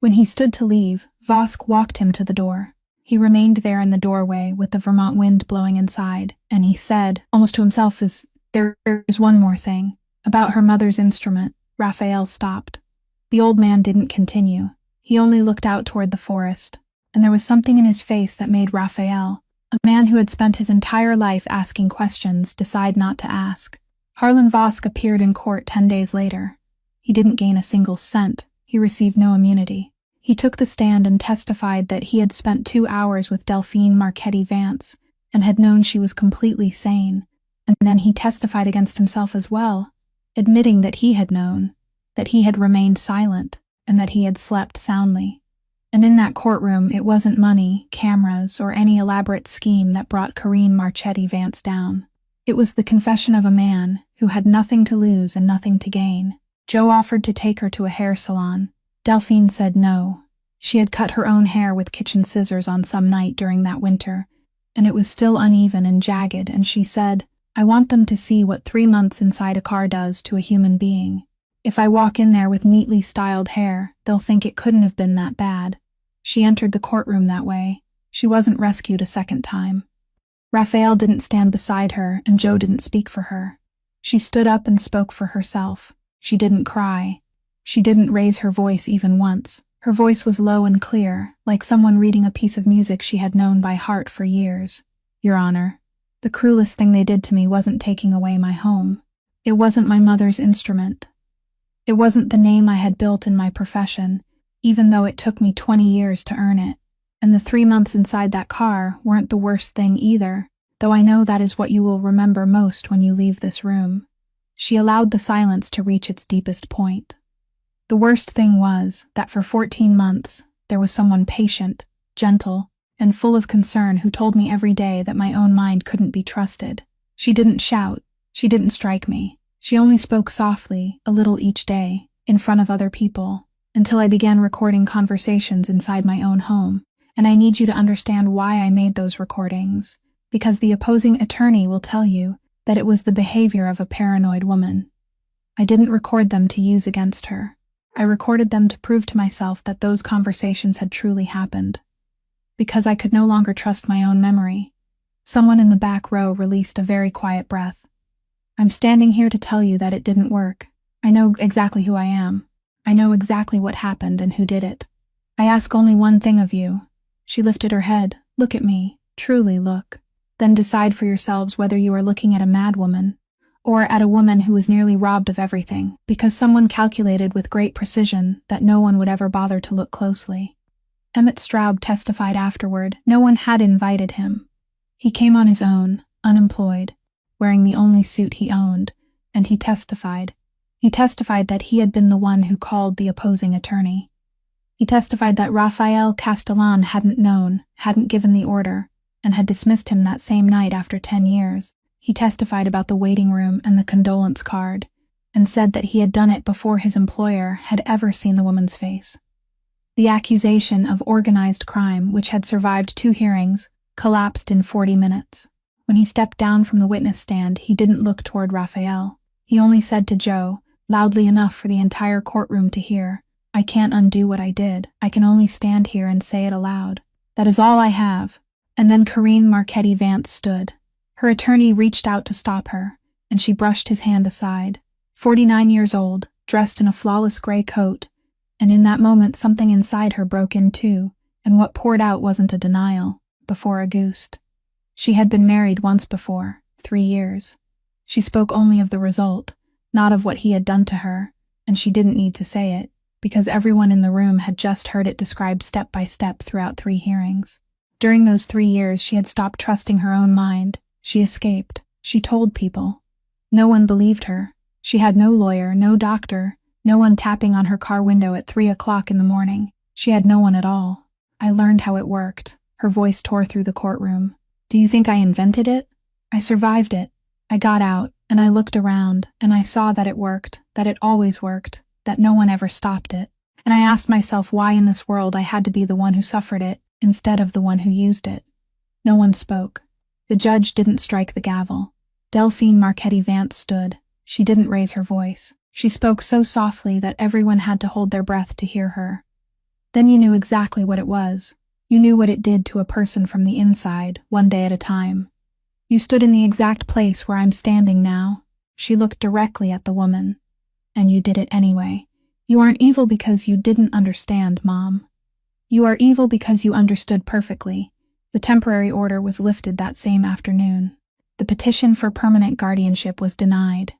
When he stood to leave, Vosk walked him to the door. He remained there in the doorway with the Vermont wind blowing inside, and he said, almost to himself, there is one more thing. About her mother's instrument. Raphael stopped. The old man didn't continue. He only looked out toward the forest, and there was something in his face that made Raphael, a man who had spent his entire life asking questions, decide not to ask. Harlan Vosk appeared in court 10 days later. He didn't gain a single cent. He received no immunity. He took the stand and testified that he had spent 2 hours with Delphine Marchetti Vance and had known she was completely sane. And then he testified against himself as well, admitting that he had known, that he had remained silent, and that he had slept soundly. And in that courtroom, it wasn't money, cameras, or any elaborate scheme that brought Corinne Marchetti Vance down. It was the confession of a man who had nothing to lose and nothing to gain. Joe offered to take her to a hair salon. Delphine said no. She had cut her own hair with kitchen scissors on some night during that winter, and it was still uneven and jagged, and she said, I want them to see what 3 months inside a car does to a human being. If I walk in there with neatly styled hair, they'll think it couldn't have been that bad. She entered the courtroom that way. She wasn't rescued a second time. Raphael didn't stand beside her, and Joe didn't speak for her. She stood up and spoke for herself. She didn't cry. She didn't raise her voice even once. Her voice was low and clear, like someone reading a piece of music she had known by heart for years. Your Honor, the cruelest thing they did to me wasn't taking away my home. It wasn't my mother's instrument. It wasn't the name I had built in my profession, even though it took me 20 years to earn it. And the 3 months inside that car weren't the worst thing either, though I know that is what you will remember most when you leave this room. She allowed the silence to reach its deepest point. The worst thing was that for 14 months, there was someone patient, gentle, and full of concern who told me every day that my own mind couldn't be trusted. She didn't shout. She didn't strike me. She only spoke softly, a little each day, in front of other people, until I began recording conversations inside my own home. And I need you to understand why I made those recordings, because the opposing attorney will tell you that it was the behavior of a paranoid woman. I didn't record them to use against her. I recorded them to prove to myself that those conversations had truly happened. Because I could no longer trust my own memory, someone in the back row released a very quiet breath. I'm standing here to tell you that it didn't work. I know exactly who I am. I know exactly what happened and who did it. I ask only one thing of you. She lifted her head. Look at me. Truly look. Then decide for yourselves whether you are looking at a madwoman, or at a woman who was nearly robbed of everything, because someone calculated with great precision that no one would ever bother to look closely. Emmett Straub testified afterward no one had invited him. He came on his own, unemployed, wearing the only suit he owned, and he testified. He testified that he had been the one who called the opposing attorney. He testified that Rafael Castellan hadn't known, hadn't given the order, and had dismissed him that same night after 10 years. He testified about the waiting room and the condolence card, and said that he had done it before his employer had ever seen the woman's face. The accusation of organized crime, which had survived 2 hearings, collapsed in 40 minutes. When he stepped down from the witness stand, he didn't look toward Rafael. He only said to Joe, loudly enough for the entire courtroom to hear, I can't undo what I did. I can only stand here and say it aloud. That is all I have. And then Corinne Marchetti Vance stood. Her attorney reached out to stop her, and she brushed his hand aside. 49 years old, dressed in a flawless gray coat, and in that moment something inside her broke in too, and what poured out wasn't a denial, before a ghost. She had been married once before, 3 years. She spoke only of the result, not of what he had done to her, and she didn't need to say it, because everyone in the room had just heard it described step by step throughout 3 hearings. During those 3 years, she had stopped trusting her own mind. She escaped. She told people. No one believed her. She had no lawyer, no doctor, no one tapping on her car window at 3 o'clock in the morning. She had no one at all. I learned how it worked. Her voice tore through the courtroom. Do you think I invented it? I survived it. I got out, and I looked around, and I saw that it worked, that it always worked, that no one ever stopped it. And I asked myself why in this world I had to be the one who suffered it, instead of the one who used it. No one spoke. The judge didn't strike the gavel. Delphine Marchetti Vance stood. She didn't raise her voice. She spoke so softly that everyone had to hold their breath to hear her. Then you knew exactly what it was. You knew what it did to a person from the inside, one day at a time. You stood in the exact place where I'm standing now. She looked directly at the woman. And you did it anyway. You aren't evil because you didn't understand, Mom. You are evil because you understood perfectly. The temporary order was lifted that same afternoon. The petition for permanent guardianship was denied.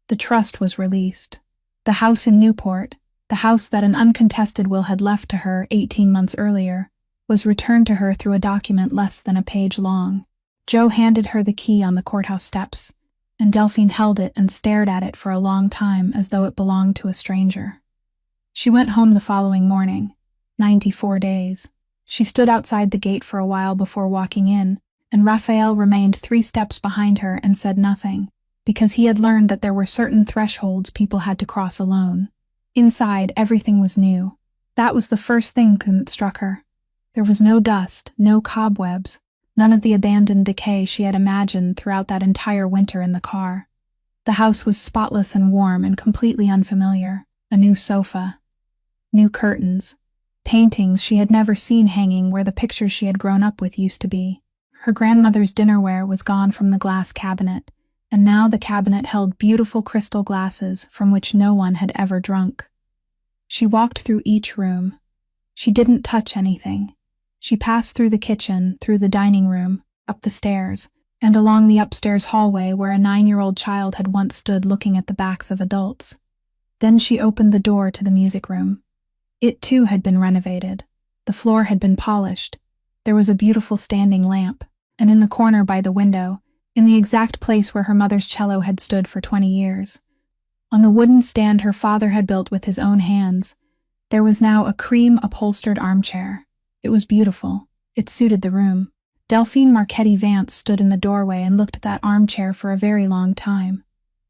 The trust was released. The house in Newport, the house that an uncontested will had left to her 18 months earlier, was returned to her through a document less than a page long. Joe handed her the key on the courthouse steps, and Delphine held it and stared at it for a long time as though it belonged to a stranger. She went home the following morning. 94 days. She stood outside the gate for a while before walking in, and Raphael remained 3 steps behind her and said nothing, because he had learned that there were certain thresholds people had to cross alone. Inside, everything was new. That was the first thing that struck her. There was no dust, no cobwebs, none of the abandoned decay she had imagined throughout that entire winter in the car. The house was spotless and warm and completely unfamiliar. A new sofa. New curtains. Paintings she had never seen hanging where the pictures she had grown up with used to be. Her grandmother's dinnerware was gone from the glass cabinet, and now the cabinet held beautiful crystal glasses from which no one had ever drunk. She walked through each room. She didn't touch anything. She passed through the kitchen, through the dining room, up the stairs, and along the upstairs hallway where a 9-year-old child had once stood looking at the backs of adults. Then she opened the door to the music room. It too had been renovated. The floor had been polished. There was a beautiful standing lamp, and in the corner by the window, in the exact place where her mother's cello had stood for 20 years, on the wooden stand her father had built with his own hands, there was now a cream-upholstered armchair. It was beautiful. It suited the room. Delphine Marchetti Vance stood in the doorway and looked at that armchair for a very long time.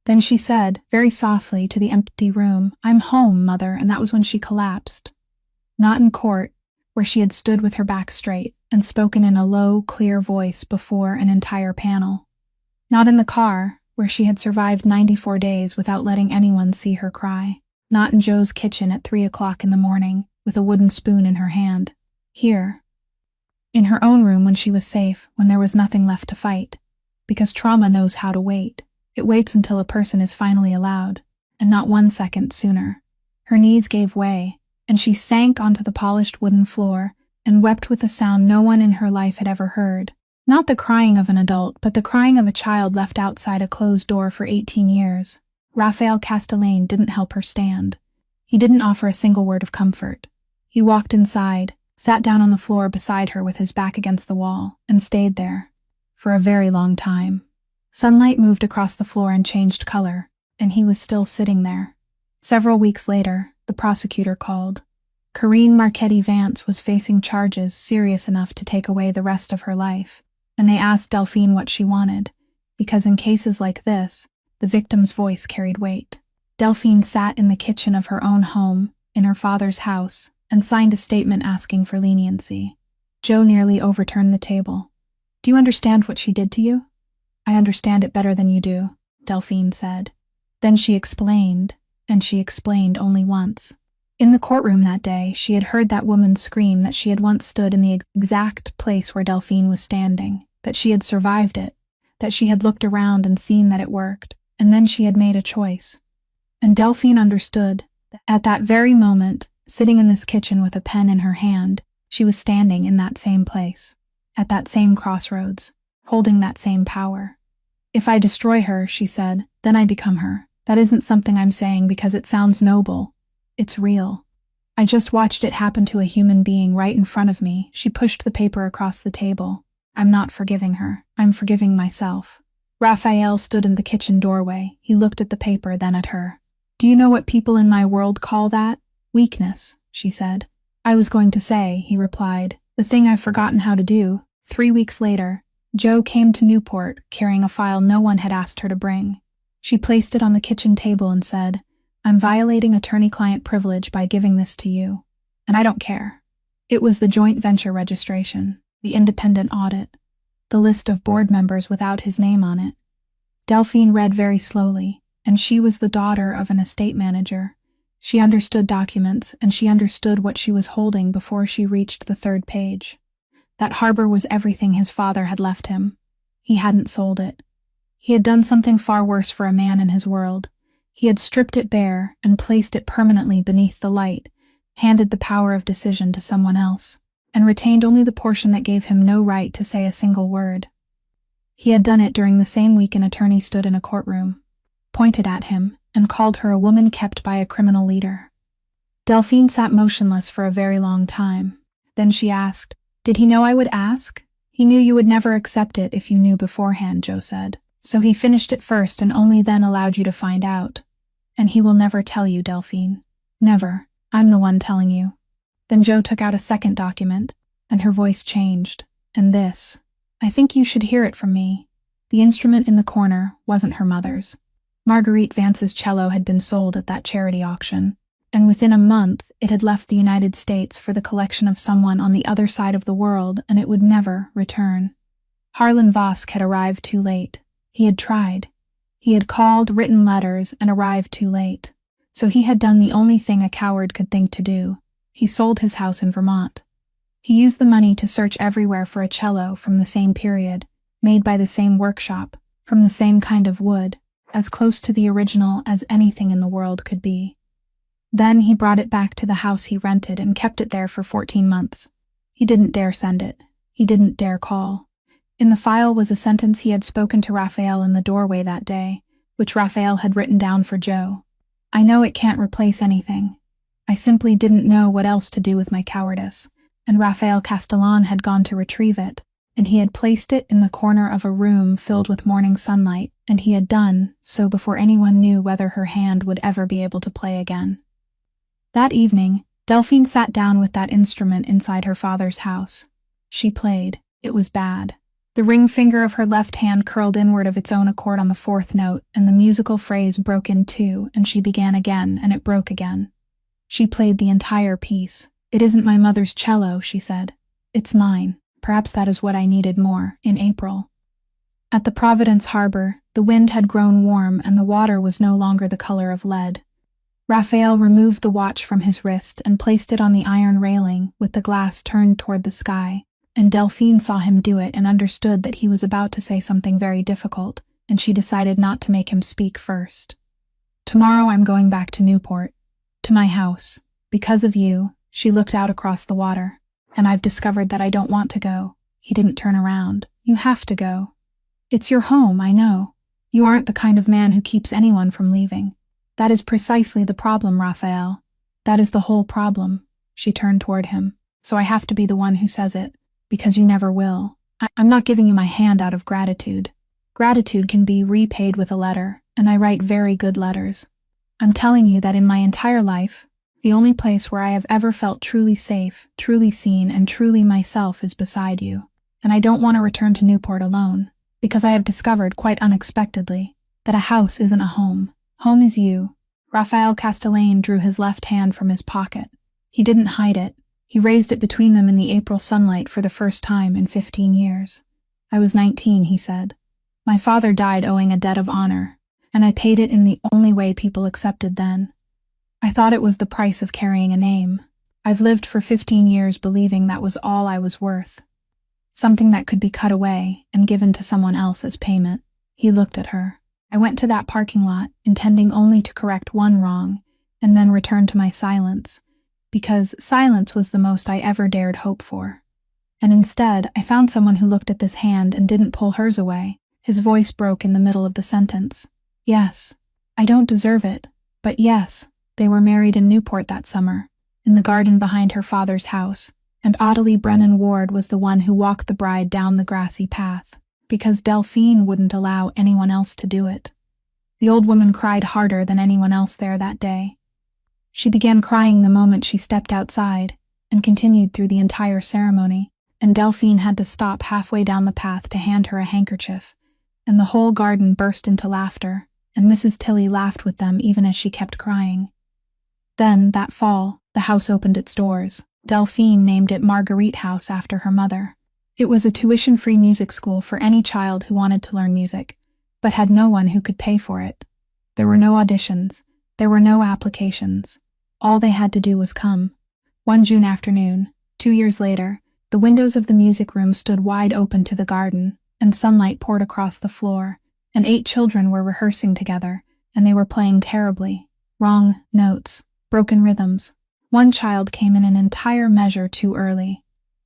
Then she said, very softly, to the empty room, "I'm home, Mother," and that was when she collapsed. Not in court, where she had stood with her back straight and spoken in a low, clear voice before an entire panel. Not in the car, where she had survived 94 days without letting anyone see her cry. Not in Joe's kitchen at 3 o'clock in the morning, with a wooden spoon in her hand. Here. In her own room when she was safe, when there was nothing left to fight. Because trauma knows how to wait. It waits until a person is finally allowed, and not 1 second sooner. Her knees gave way, and she sank onto the polished wooden floor and wept with a sound no one in her life had ever heard. Not the crying of an adult, but the crying of a child left outside a closed door for 18 years. Raphael Castellane didn't help her stand. He didn't offer a single word of comfort. He walked inside, sat down on the floor beside her with his back against the wall, and stayed there. For a very long time. Sunlight moved across the floor and changed color, and he was still sitting there. Several weeks later, the prosecutor called. Corinne Marchetti Vance was facing charges serious enough to take away the rest of her life, and they asked Delphine what she wanted, because in cases like this, the victim's voice carried weight. Delphine sat in the kitchen of her own home, in her father's house, and signed a statement asking for leniency. Joe nearly overturned the table. "Do you understand what she did to you?" "I understand it better than you do," Delphine said. Then she explained, and she explained only once. In the courtroom that day, she had heard that woman scream that she had once stood in the exact place where Delphine was standing, that she had survived it, that she had looked around and seen that it worked, and then she had made a choice. And Delphine understood that at that very moment, sitting in this kitchen with a pen in her hand, she was standing in that same place, at that same crossroads, holding that same power. "If I destroy her," she said, "then I become her. That isn't something I'm saying because it sounds noble. It's real. I just watched it happen to a human being right in front of me." She pushed the paper across the table. "I'm not forgiving her. I'm forgiving myself." Raphael stood in the kitchen doorway. He looked at the paper, then at her. "Do you know what people in my world call that? Weakness," she said. "I was going to say," he replied, "the thing I've forgotten how to do." 3 weeks later, Joe came to Newport carrying a file no one had asked her to bring. She placed it on the kitchen table and said, "I'm violating attorney-client privilege by giving this to you. And I don't care." It was the joint venture registration, the independent audit, the list of board members without his name on it. Delphine read very slowly, and she was the daughter of an estate manager. She understood documents, and she understood what she was holding before she reached the 3rd page. That harbor was everything his father had left him. He hadn't sold it. He had done something far worse for a man in his world. He had stripped it bare and placed it permanently beneath the light, handed the power of decision to someone else, and retained only the portion that gave him no right to say a single word. He had done it during the same week an attorney stood in a courtroom, pointed at him, and called her a woman kept by a criminal leader. Delphine sat motionless for a very long time. Then she asked, "Did he know I would ask?" "He knew you would never accept it if you knew beforehand," Joe said. "So he finished it first and only then allowed you to find out. And he will never tell you, Delphine. Never. I'm the one telling you." Then Joe took out a second document, and her voice changed. "And this. I think you should hear it from me." The instrument in the corner wasn't her mother's. Marguerite Vance's cello had been sold at that charity auction, and within a month it had left the United States for the collection of someone on the other side of the world, and it would never return. Harlan Vosk had arrived too late. He had tried. He had called, written letters, and arrived too late. So he had done the only thing a coward could think to do. He sold his house in Vermont. He used the money to search everywhere for a cello from the same period, made by the same workshop, from the same kind of wood, as close to the original as anything in the world could be. Then he brought it back to the house he rented and kept it there for 14 months. He didn't dare send it. He didn't dare call. In the file was a sentence he had spoken to Raphael in the doorway that day, which Raphael had written down for Joe. "I know it can't replace anything. I simply didn't know what else to do with my cowardice." And Raphael Castellane had gone to retrieve it, and he had placed it in the corner of a room filled with morning sunlight, and he had done so before anyone knew whether her hand would ever be able to play again. That evening, Delphine sat down with that instrument inside her father's house. She played. It was bad. The ring finger of her left hand curled inward of its own accord on the 4th note, and the musical phrase broke in two, and she began again, and it broke again. She played the entire piece. "It isn't my mother's cello," she said. "It's mine. Perhaps that is what I needed more, in April." At the Providence harbor, the wind had grown warm and the water was no longer the color of lead. Raphael removed the watch from his wrist and placed it on the iron railing with the glass turned toward the sky, and Delphine saw him do it and understood that he was about to say something very difficult, and she decided not to make him speak first. Tomorrow I'm going back to Newport, to my house. Because of you, she looked out across the water, and I've discovered that I don't want to go. He didn't turn around. You have to go. It's your home, I know. You aren't the kind of man who keeps anyone from leaving. That is precisely the problem, Raphael. That is the whole problem. She turned toward him. So I have to be the one who says it, because you never will. I'm not giving you my hand out of gratitude. Gratitude can be repaid with a letter, and I write very good letters. I'm telling you that in my entire life, the only place where I have ever felt truly safe, truly seen, and truly myself is beside you. And I don't want to return to Newport alone, because I have discovered, quite unexpectedly, that a house isn't a home. Home is you. Raphael Castellane drew his left hand from his pocket. He didn't hide it. He raised it between them in the April sunlight for the first time in 15 years. I was 19, he said. My father died owing a debt of honor, and I paid it in the only way people accepted then. I thought it was the price of carrying a name. I've lived for 15 years believing that was all I was worth. Something that could be cut away and given to someone else as payment. He looked at her. I went to that parking lot, intending only to correct one wrong, and then return to my silence, because silence was the most I ever dared hope for. And instead, I found someone who looked at this hand and didn't pull hers away. His voice broke in the middle of the sentence. Yes, I don't deserve it, but yes, they were married in Newport that summer, in the garden behind her father's house, and Ottilie Brennan Ward was the one who walked the bride down the grassy path, because Delphine wouldn't allow anyone else to do it. The old woman cried harder than anyone else there that day. She began crying the moment she stepped outside, and continued through the entire ceremony, and Delphine had to stop halfway down the path to hand her a handkerchief, and the whole garden burst into laughter, and Mrs. Tilly laughed with them even as she kept crying. Then, that fall, the house opened its doors. Delphine named it Marguerite House after her mother. It was a tuition-free music school for any child who wanted to learn music, but had no one who could pay for it. There were no auditions. There were no applications. All they had to do was come. One June afternoon, 2 years later, the windows of the music room stood wide open to the garden, and sunlight poured across the floor, and 8 children were rehearsing together, and they were playing terribly. Wrong notes, broken rhythms. One child came in an entire measure too early.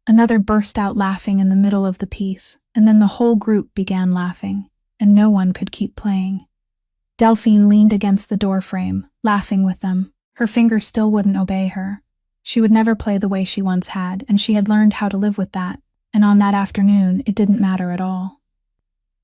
Another burst out laughing in the middle of the piece, and then the whole group began laughing, and no one could keep playing. Delphine leaned against the doorframe, laughing with them. Her fingers still wouldn't obey her. She would never play the way she once had, and she had learned how to live with that, and on that afternoon it didn't matter at all.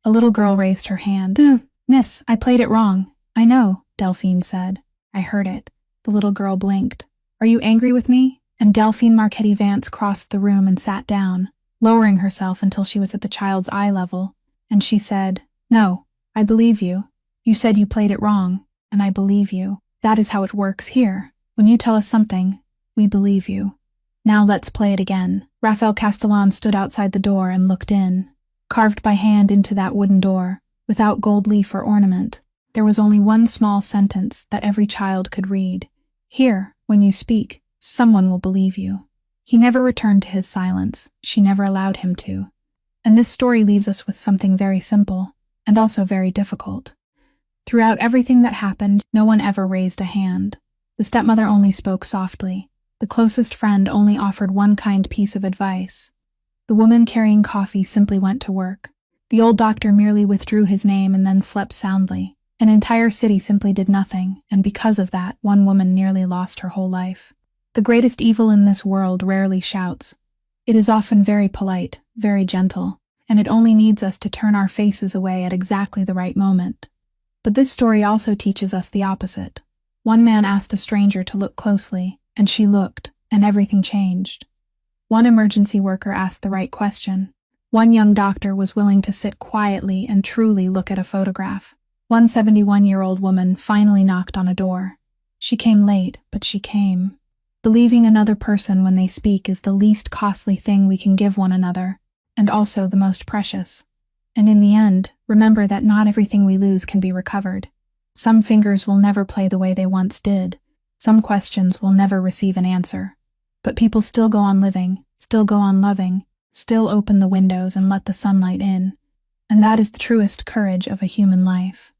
A little girl raised her hand. Miss, I played it wrong. I know, Delphine said. I heard it. The little girl blinked. Are you angry with me? And Delphine Marchetti Vance crossed the room and sat down, lowering herself until she was at the child's eye level, and she said, No, I believe you. You said you played it wrong, and I believe you. That is how it works here. When you tell us something, we believe you. Now let's play it again. Raphael Castellane stood outside the door and looked in. Carved by hand into that wooden door, without gold leaf or ornament, there was only one small sentence that every child could read. Here, when you speak, someone will believe you. He never returned to his silence. She never allowed him to. And this story leaves us with something very simple, and also very difficult. Throughout everything that happened, no one ever raised a hand. The stepmother only spoke softly. The closest friend only offered one kind piece of advice. The woman carrying coffee simply went to work. The old doctor merely withdrew his name and then slept soundly. An entire city simply did nothing, and because of that, one woman nearly lost her whole life. The greatest evil in this world rarely shouts. It is often very polite, very gentle, and it only needs us to turn our faces away at exactly the right moment. But this story also teaches us the opposite. One man asked a stranger to look closely, and she looked, and everything changed. One emergency worker asked the right question. One young doctor was willing to sit quietly and truly look at a photograph. One 71-year-old woman finally knocked on a door. She came late, but she came. Believing another person when they speak is the least costly thing we can give one another, and also the most precious. And in the end, remember that not everything we lose can be recovered. Some fingers will never play the way they once did, Some questions will never receive an answer. But people still go on living, still go on loving, still open the windows and let the sunlight in. And that is the truest courage of a human life.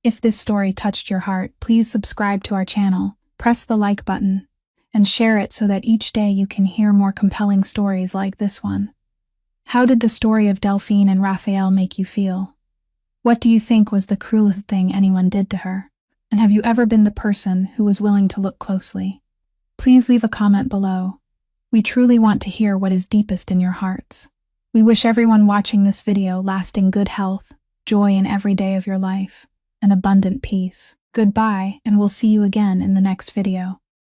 If this story touched your heart, please subscribe to our channel, press the like button, and share it so that each day you can hear more compelling stories like this one. How did the story of Delphine and Raphael make you feel? What do you think was the cruelest thing anyone did to her? And have you ever been the person who was willing to look closely? Please leave a comment below. We truly want to hear what is deepest in your hearts. We wish everyone watching this video lasting good health, joy in every day of your life, and abundant peace. Goodbye, and we'll see you again in the next video.